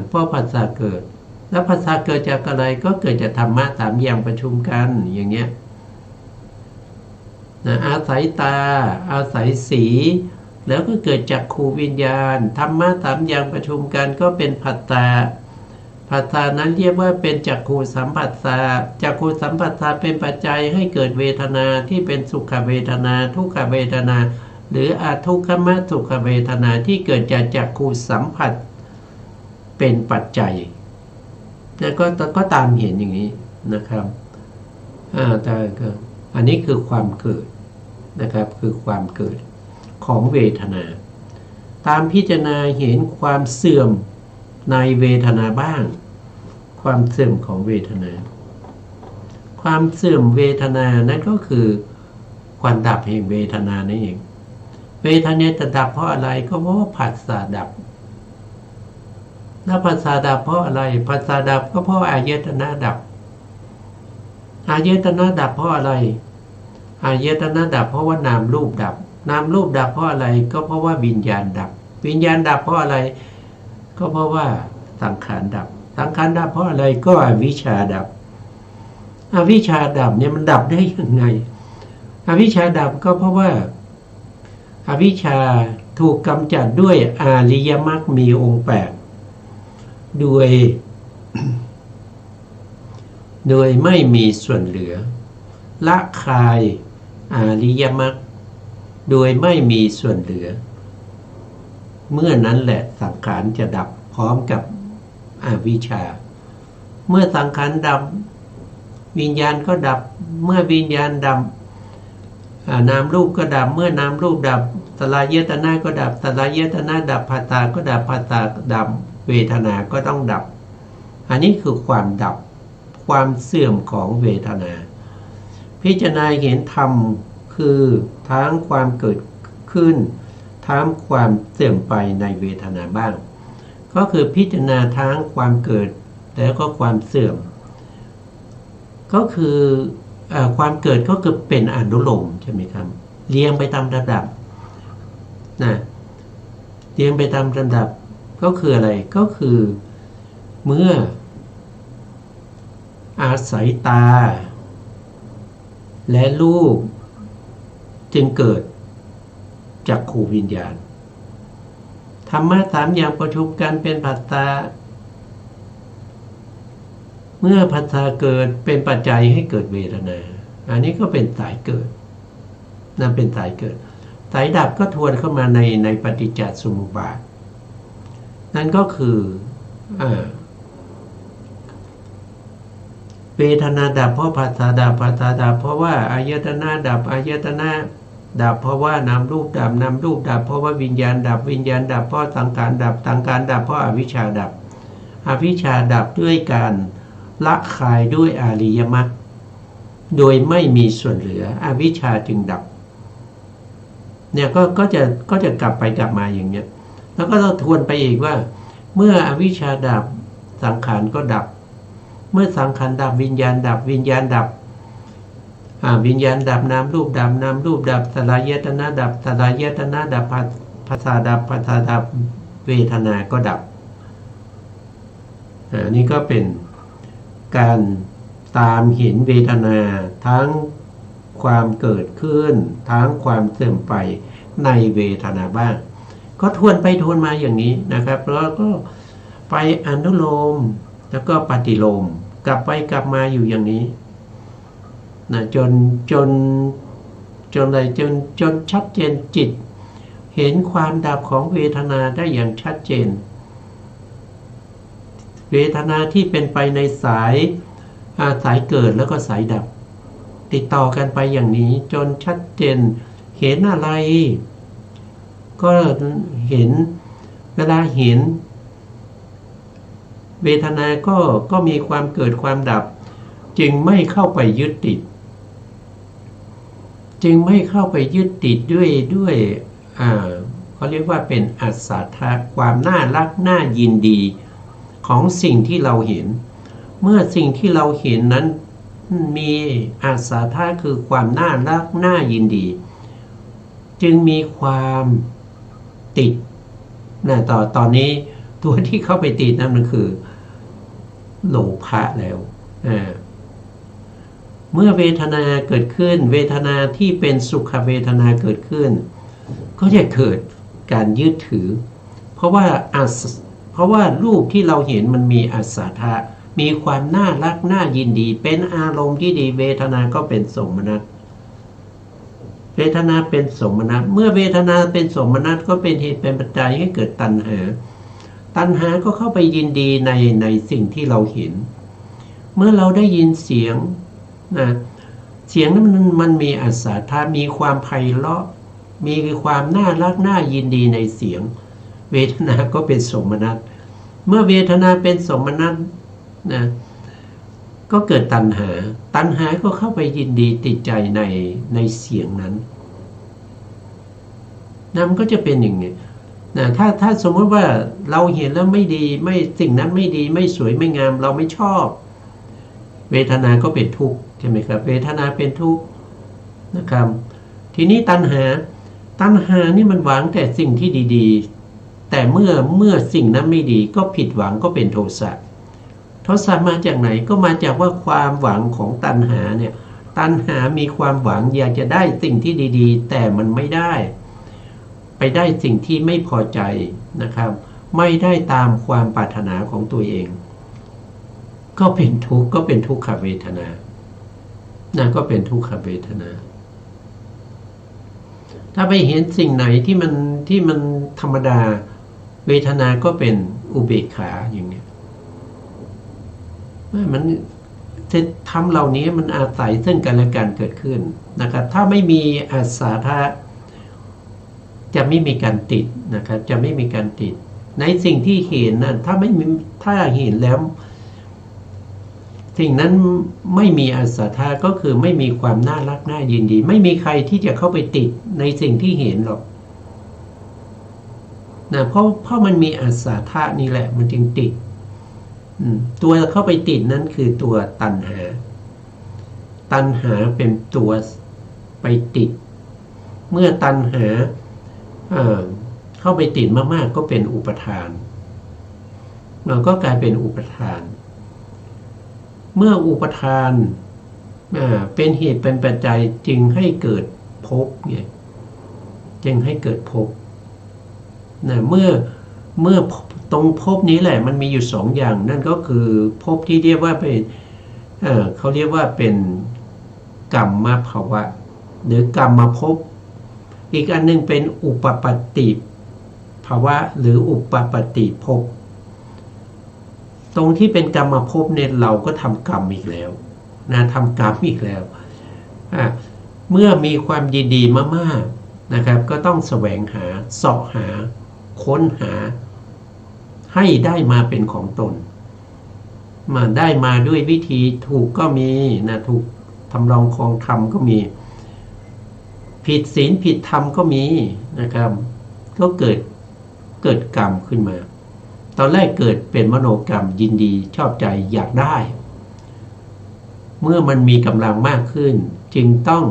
เพราะผัสสะเกิดแล้วผัสสะเกิดจากอะไรก็เกิดจากธรรมะสามอย่างประชุมกันอย่างเงี้ยอาศัยตาอาศัยสีแล้วก็เกิดจากขูวิญญาณธรรมะสามอย่างประชุมกันก็เป็นผัสสะผัสสะนั้นเรียกว่าเป็นจักขูสัมผัสสะจักขูสัมผัสสะเป็นปัจจัยให้เกิดเวทนาที่เป็นสุขเวทนาทุกขเวทนาหรืออทุกขมสุขเวทนาที่เกิดจากจักขูสัมผัสเป็นปัจจัยแล้วก็ตามเห็นอย่างนี้นะครับแต่ก็อันนี้คือความเกิดนะครับคือความเกิดของเวทนาตามพิจารณาเห็นความเสื่อมในเวทนาบ้างความเสื่อมของเวทนาความเสื่อมเวทนานั่นก็คือความดับแห่งเวทนานั่นเองเวทนาจะดับเพราะอะไรก็เพราะว่าผัสสะดับแล้วผัสสะดับเพราะอะไรผัสสะดับก็เพราะอายตนะดับอายตนะดับเพราะอะไรอายตนะดับเพราะว่านามรูปดับนามรูปดับเพราะอะไรก็เพราะว่าวิญญาณดับวิญญาณดับเพราะอะไรก็เพราะว่าสังขารดับสังขารดับเพราะอะไรก็อวิชชาดับอวิชชาดับเนี่ยมันดับได้ยังไงอวิชชาดับก็เพราะว่าอวิชชาถูกกำจัดด้วยอริยมรรคมีองค์8โดยไม่มีส่วนเหลือละคายอริยมรรคโดยไม่มีส่วนเหลือเมื่อนั้นแหละสังขารจะดับพร้อมกับอวิชชาเมื่อสังขารดับวิญญาณก็ดับเมื่อวิญญาณดับนามรูปก็ดับเมื่อนามรูปดับสลายตนะก็ดับสลายตนะดับผัสสะก็ดับผัสสะดับเวทนาก็ต้องดับอันนี้คือความดับความเสื่อมของเวทนาพิจารณาเห็นธรรมคือทั้งความเกิดขึ้นทั้งความเสื่อมไปในเวทนาบ้างก็คือพิจารณาทั้งความเกิดแล้วก็ความเสื่อมก็คือความเกิดก็คือเป็นอนุโลมใช่ไหมครับเรียงไปตามระดับเรียงไปตามระดับก็คืออะไรก็คือเมื่ออาศัยตาและรูปจึงเกิดจักขูวิญญาณธรรมะสามอย่างประชุมกันเป็นผัสสะเมื่อผัสสะเกิดเป็นปัจจัยให้เกิดเวทนาอันนี้ก็เป็นสายเกิดนั่นเป็นสายเกิดสายดับก็ทวนเข้ามาในปฏิจจสมุปบาทนั่นก็คือเวทนาดับเพราะผัสสะดับผัสสะดับเพราะว่าอายตนะดับอายตนะดับเพราะว่านามรูปดับนามรูปดับเพราะว่าวิญญาณดับวิญญาณดับเพราะสังขารดับสังขารดับเพราะอวิชชาดับอวิชชาดับด้วยการ ละคายด้วยอริยมรรคโดยไม่มีส่วนเหลืออวิชชาจึงดับเนี่ยก็จะกลับไปกลับมาอย่างเนี้ยแล้วก็ต้องทวนไปอีกว่าเมื่ออวิชชาดับสังขารก็ดับเมื่อสังขารดับวิญญาณดับวิญญาณดับวิญญาณดับนามรูปดับนามรูปดับสลายตนะดับสลายตนะดับภาษาดับภาษาดับเวทนาก็ดับนี่ก็เป็นการตามเห็นเวทนาทั้งความเกิดขึ้นทั้งความเสื่อมไปในเวทนาบ้างก็ทวนไปทวนมาอย่างนี้นะครับแล้วก็ไปอนุโลมแล้วก็ปฏิโลมกลับไปกลับมาอยู่อย่างนี้นะจนชัดเจนจิตเห็นความดับของเวทนาได้อย่างชัดเจนเวทนาที่เป็นไปในสายเกิดแล้วก็สายดับติดต่อกันไปอย่างนี้จนชัดเจนเห็นอะไรก็เห็นเวลาเห็นเวทนาก็มีความเกิดความดับจึงไม่เข้าไปยึดติดด้วยเขาเรียกว่าเป็นอัศทะความน่ารักน่ายินดีของสิ่งที่เราเห็นเมื่อสิ่งที่เราเห็นนั้นมีอัศทะคือความน่ารักน่ายินดีจึงมีความติดนะตอนนี้ตัวที่เข้าไปติดนั่นมันคือโลภะแล้วเมื่อเวทนาเกิดขึ้นเวทนาที่เป็นสุขเวทนาเกิดขึ้นก็จะเกิดการยึดถือเพราะว่ารูปที่เราเห็นมันมีอัศทะมีความน่ารักน่ายินดีเป็นอารมณ์ที่ดีเวทนาก็เป็นสมนัตเวทนาเป็นสมนัตเมื่อเวทนาเป็นสมนัตก็เป็นเหตุเป็นปัจจัยให้เกิดตัณหาก็เข้าไปยินดีในสิ่งที่เราเห็นเมื่อเราได้ยินเสียงนะเสียงนั้นมันมีอัศทะมีความไพเราะมีความน่ารักน่ายินดีในเสียงเวทนาก็เป็นสมนัตเมื่อเวทนาเป็นสมนัตนะก็เกิดตัณหาก็เข้าไปยินดีติดใจในเสียงนั้นนั่นก็จะเป็นอย่างนี้นะถ้าสมมติว่าเราเห็นแล้วไม่ดีไม่สิ่งนั้นไม่ดีไม่สวยไม่งามเราไม่ชอบเวทนาก็เป็นทุกข์ใช่ไหมครับเวทนาเป็นทุกข์นะครับทีนี้ตัณหานี่มันหวังแต่สิ่งที่ดีๆแต่เมื่อสิ่งนั้นไม่ดีก็ผิดหวังก็เป็นโทสะมาจากไหนก็มาจากว่าความหวังของตัณหาเนี่ยตัณหามีความหวังอยากจะได้สิ่งที่ดีๆแต่มันไม่ได้ไปได้สิ่งที่ไม่พอใจนะครับไม่ได้ตามความปรารถนาของตัวเองก็เป็นทุกขเวทนานะก็เป็นทุกขเวทนาถ้าไปเห็นสิ่งไหนที่มันธรรมดาเวทนาก็เป็นอุเบกขาอย่างนี้มันทำเหล่านี้มันอาศัยซึ่งกันและกันเกิดขึ้นนะครับถ้าไม่มีอัศทะจะไม่มีการติดนะครับจะไม่มีการติดในสิ่งที่เห็นนั้นถ้าเห็นแล้วสิ่งนั้นไม่มีอัศทะก็คือไม่มีความน่ารักน่ายินดีไม่มีใครที่จะเข้าไปติดในสิ่งที่เห็นหรอกนะเพราะมันมีอัศทะนี่แหละมันจึงติดตัวเข้าไปติดนั้นคือตัวตัณหาเป็นตัวไปติดเมื่อตัณหาเข้าไปติดมากๆก็เป็นอุปทานเราก็กลายเป็นอุปทานเมื่ออุปทานเป็นเหตุเป็นปัจจัยจึงให้เกิดภพไงจึงให้เกิดภพนะเมื่อตรงภพนี้แหละมันมีอยู่2อย่างนั่นก็คือภพที่เรียกว่าเป็นเขาเรียกว่าเป็นกรรมภาวะหรือกรรมภพอีกอันนึงเป็นอุปปตติภาวะหรืออุปปตติภพตรงที่เป็นกรรมภพเนี่ยเราก็ทำกรรมอีกแล้วนะทำกรรมอีกแล้วเมื่อมีความยินดีมากๆนะครับก็ต้องแสวงหาเสาะหาค้นหาให้ได้มาเป็นของตน มาได้มาด้วยวิธีถูกก็มีนะถูกทำลองครองธรรมก็มีผิดศีลผิดธรรมก็มีนะครับ ก็เกิดกรรมขึ้นมาตอนแรกเกิดเป็นมโนกรรมยินดีชอบใจอยากได้เมื่อมันมีกำลังมากขึ้นจึงต้อง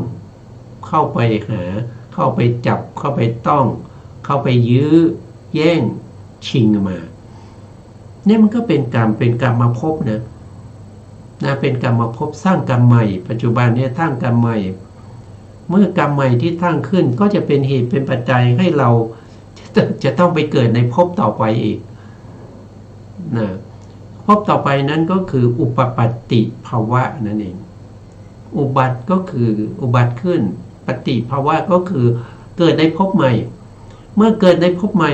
เข้าไปหาเข้าไปจับเข้าไปต้องเข้าไปยื้อแย่งชิงมาเนี่ยมันก็เป็นกรรมมาภพนะเป็นกรรมมาภพสร้างกรรมใหม่ปัจจุบันเนี่ยสร้างกรรมใหม่เมื่อกรรมใหม่ที่สร้างขึ้นก็จะเป็นเหตุเป็นปัจจัยให้เราจะต้องไปเกิดในภพต่อไปอีกนะภพต่อไปนั้นก็คืออุปปัตติภาวะนั่นเองอุบัติก็คืออุบัติขึ้นปฏิภาวะก็คือเกิดในภพใหม่เมื่อเกิดในภพใหม่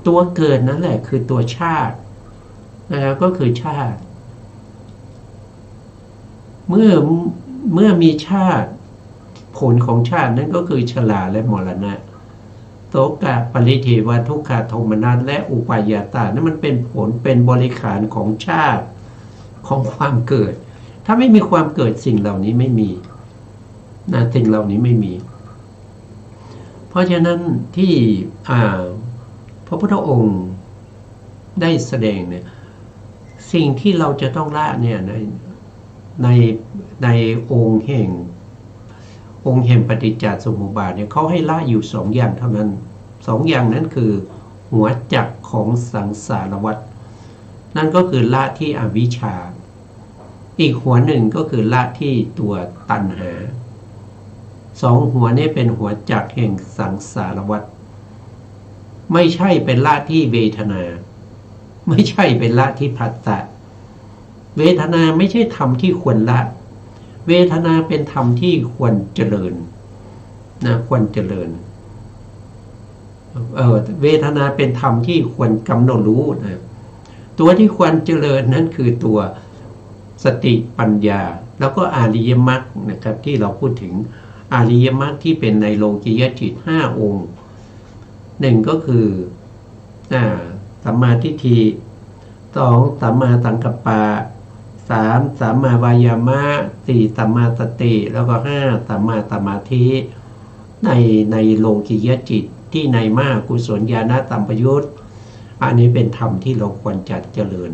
ตัวเกิดนั่นแหละคือตัวชาตินะครับก็คือชาติเมื่อมีชาติผลของชาตินั้นก็คือชราและมรณะโสกะปริเทวทุกขโทมนัสและอุปายาตานั่นมันเป็นผลเป็นบริขารของชาติของความเกิดถ้าไม่มีความเกิดสิ่งเหล่านี้ไม่มีสิ่งเหล่านี้ไม่มีเพราะฉะนั้นที่พระพุทธองค์ได้แสดงเนี่ยสิ่งที่เราจะต้องละเนี่ยในองค์แห่งปฏิจจสมุปบาทเนี่ยเขาให้ละอยู่สองอย่างเท่านั้นสองอย่างนั้นคือหัวจักของสังสารวัฏนั่นก็คือละที่อวิชชาอีกหัวหนึ่งก็คือละที่ตัวตัณหาสองหัวนี้เป็นหัวจักแห่งสังสารวัฏไม่ใช่เป็นละที่เวทนาไม่ใช่เป็นละที่ผัสสะเวทนาไม่ใช่ธรรมที่ควรละเวทนาเป็นธรรมที่ควรเจริญควรเจริญเวทนาเป็นธรรมที่ควรกำหนดรู้นะตัวที่ควรเจริญนั้นคือตัวสติปัญญาแล้วก็อริยมรรคนะครับที่เราพูดถึงอริยมรรคที่เป็นในโลกิยจิต5องค์หนึ่งก็คือสัมมาทิฏฐิ2สัมมาสังกัปปะ3สัมมาวายามะ4สัมมาสติแล้วก็5สัมมาสมาธิในโลกิยจิตที่ในมหากุศลญาณสัมปยุตอันนี้เป็นธรรมที่เราควรจัดเจริญ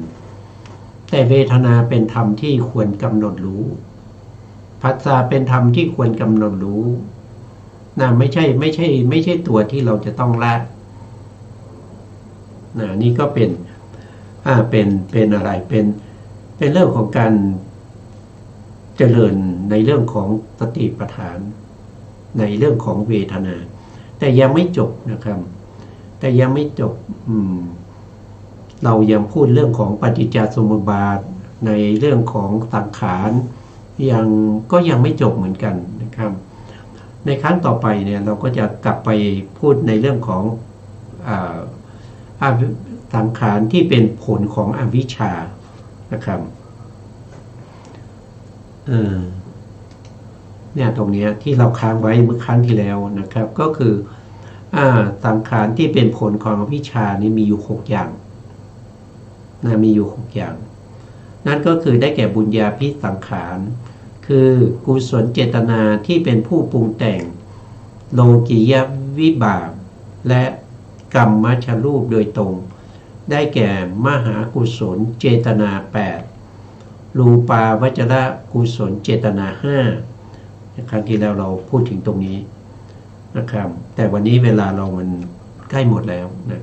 แต่เวทนาเป็นธรรมที่ควรกำหนดรู้ผัสสะเป็นธรรมที่ควรกำหนดรู้ไม่ใช่ตัวที่เราจะต้องละนี่ก็เป็นอะไรเป็นเรื่องของการเจริญในเรื่องของสติปัฏฐานในเรื่องของเวทนาแต่ยังไม่จบนะครับแต่ยังไม่จบเรายังพูดเรื่องของปฏิจจสมุปบาทในเรื่องของสังขารก็ยังไม่จบเหมือนกันนะครับในครั้งต่อไปเนี่ยเราก็จะกลับไปพูดในเรื่องของสังขารที่เป็นผลของอวิชชานะครับเนี่ยตรงนี้ที่เราค้างไว้เมื่อครั้งที่แล้วนะครับก็คือสังขารที่เป็นผลของอวิชชานี่มีอยู่6อย่างมีอยู่6อย่างนั่นก็คือได้แก่บุญญาภิสังขารคือกุศลเจตนาที่เป็นผู้ปรุงแต่งโลกิยวิบากและกรรมมัชรูปโดยตรงได้แก่มหากุศลเจตนา8รูปาวจรกุศลเจตนา5ครั้งที่แล้วเราพูดถึงตรงนี้นะครับแต่วันนี้เวลาเรามันใกล้หมดแล้วนะ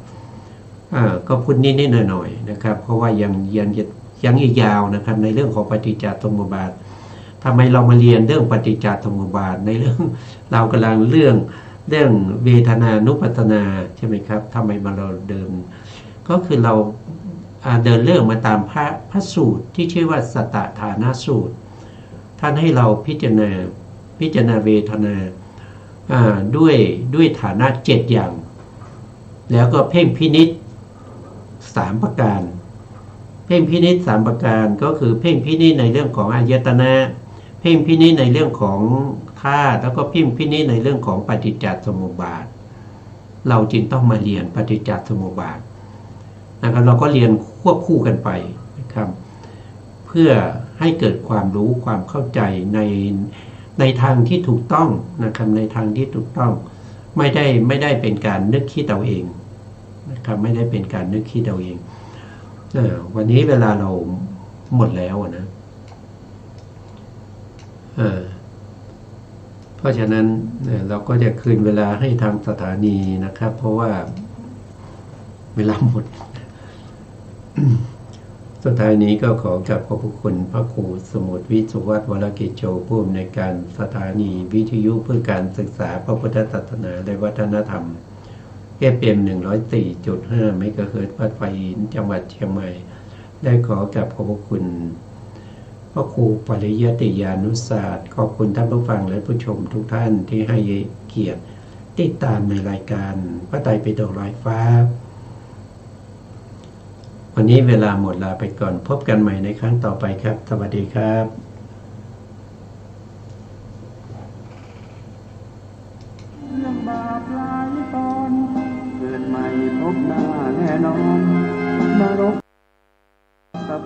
ก็พูดนิดๆหน่อยๆนะครับเพราะว่ายังอีกยาวนะครับในเรื่องของปฏิจจสมุปบาททำไมเรามาเรียนเรื่องปฏิจจสมุปบาทในเรื่องเรากำลังเรื่องเวทนานุปัสสนาใช่ไหมครับทำไมมาเราเดินก็คือเราเดินเรื่องมาตามพระสูตรที่ชื่อว่าสัตตฐานะสูตรท่านให้เราพิจารณาเวทนาด้วยฐานะ7อย่างแล้วก็เพ่งพินิจ3ประการเพ่งพินิจ3ประการก็คือเพ่งพินิจในเรื่องของอายตนะเพ่งพินิจในเรื่องของธาตุแล้วก็เพ่งพินิจในเรื่องของปฏิจจสมุปบาทเราจึงต้องมาเรียนปฏิจจสมุปบาทนะครับเราก็เรียนควบคู่กันไปนะครับเพื่ พื่อให้เกิดความรู้ความเข้าใจในทางที่ถูกต้องนะครับในทางที่ถูกต้องไม่ได้เป็นการนึกคิดเอาเองนะครับไม่ได้เป็นการนึกคิดเอาเองวันนี้เวลาเราหมดแล้วนะเพราะฉะนั้นเราก็จะคืนเวลาให้ทางสถานีนะครับเพราะว่าเวลาหมด สถานีก็ขอกราบขอบพระคุณพระครูสมุทรวิสุวัฒน์วรกิจโชผู้อำนวยการสถานีวิทยุเพื่อการศึกษาพระพุทธศาสนาและวัฒนธรรม FM 104.5 เมกะเฮิรตซ์วัดไฟหินจังหวัดเชียงใหม่ได้ขอกราบขอบพระคุณพระครูปริยัติยานุศาสตร์ขอบคุณท่านผู้ฟังและผู้ชมทุกท่านที่ให้เกียรติติดตามในรายการพระไตรปิฎกลอยฟ้าวันนี้เวลาหมดลาไปก่อนพบกันใหม่ในครั้งต่อไปครับสวัสดีครับยังบาปหลายตอนเกิดใหม่พบหน้าแน่นอนนรกสับ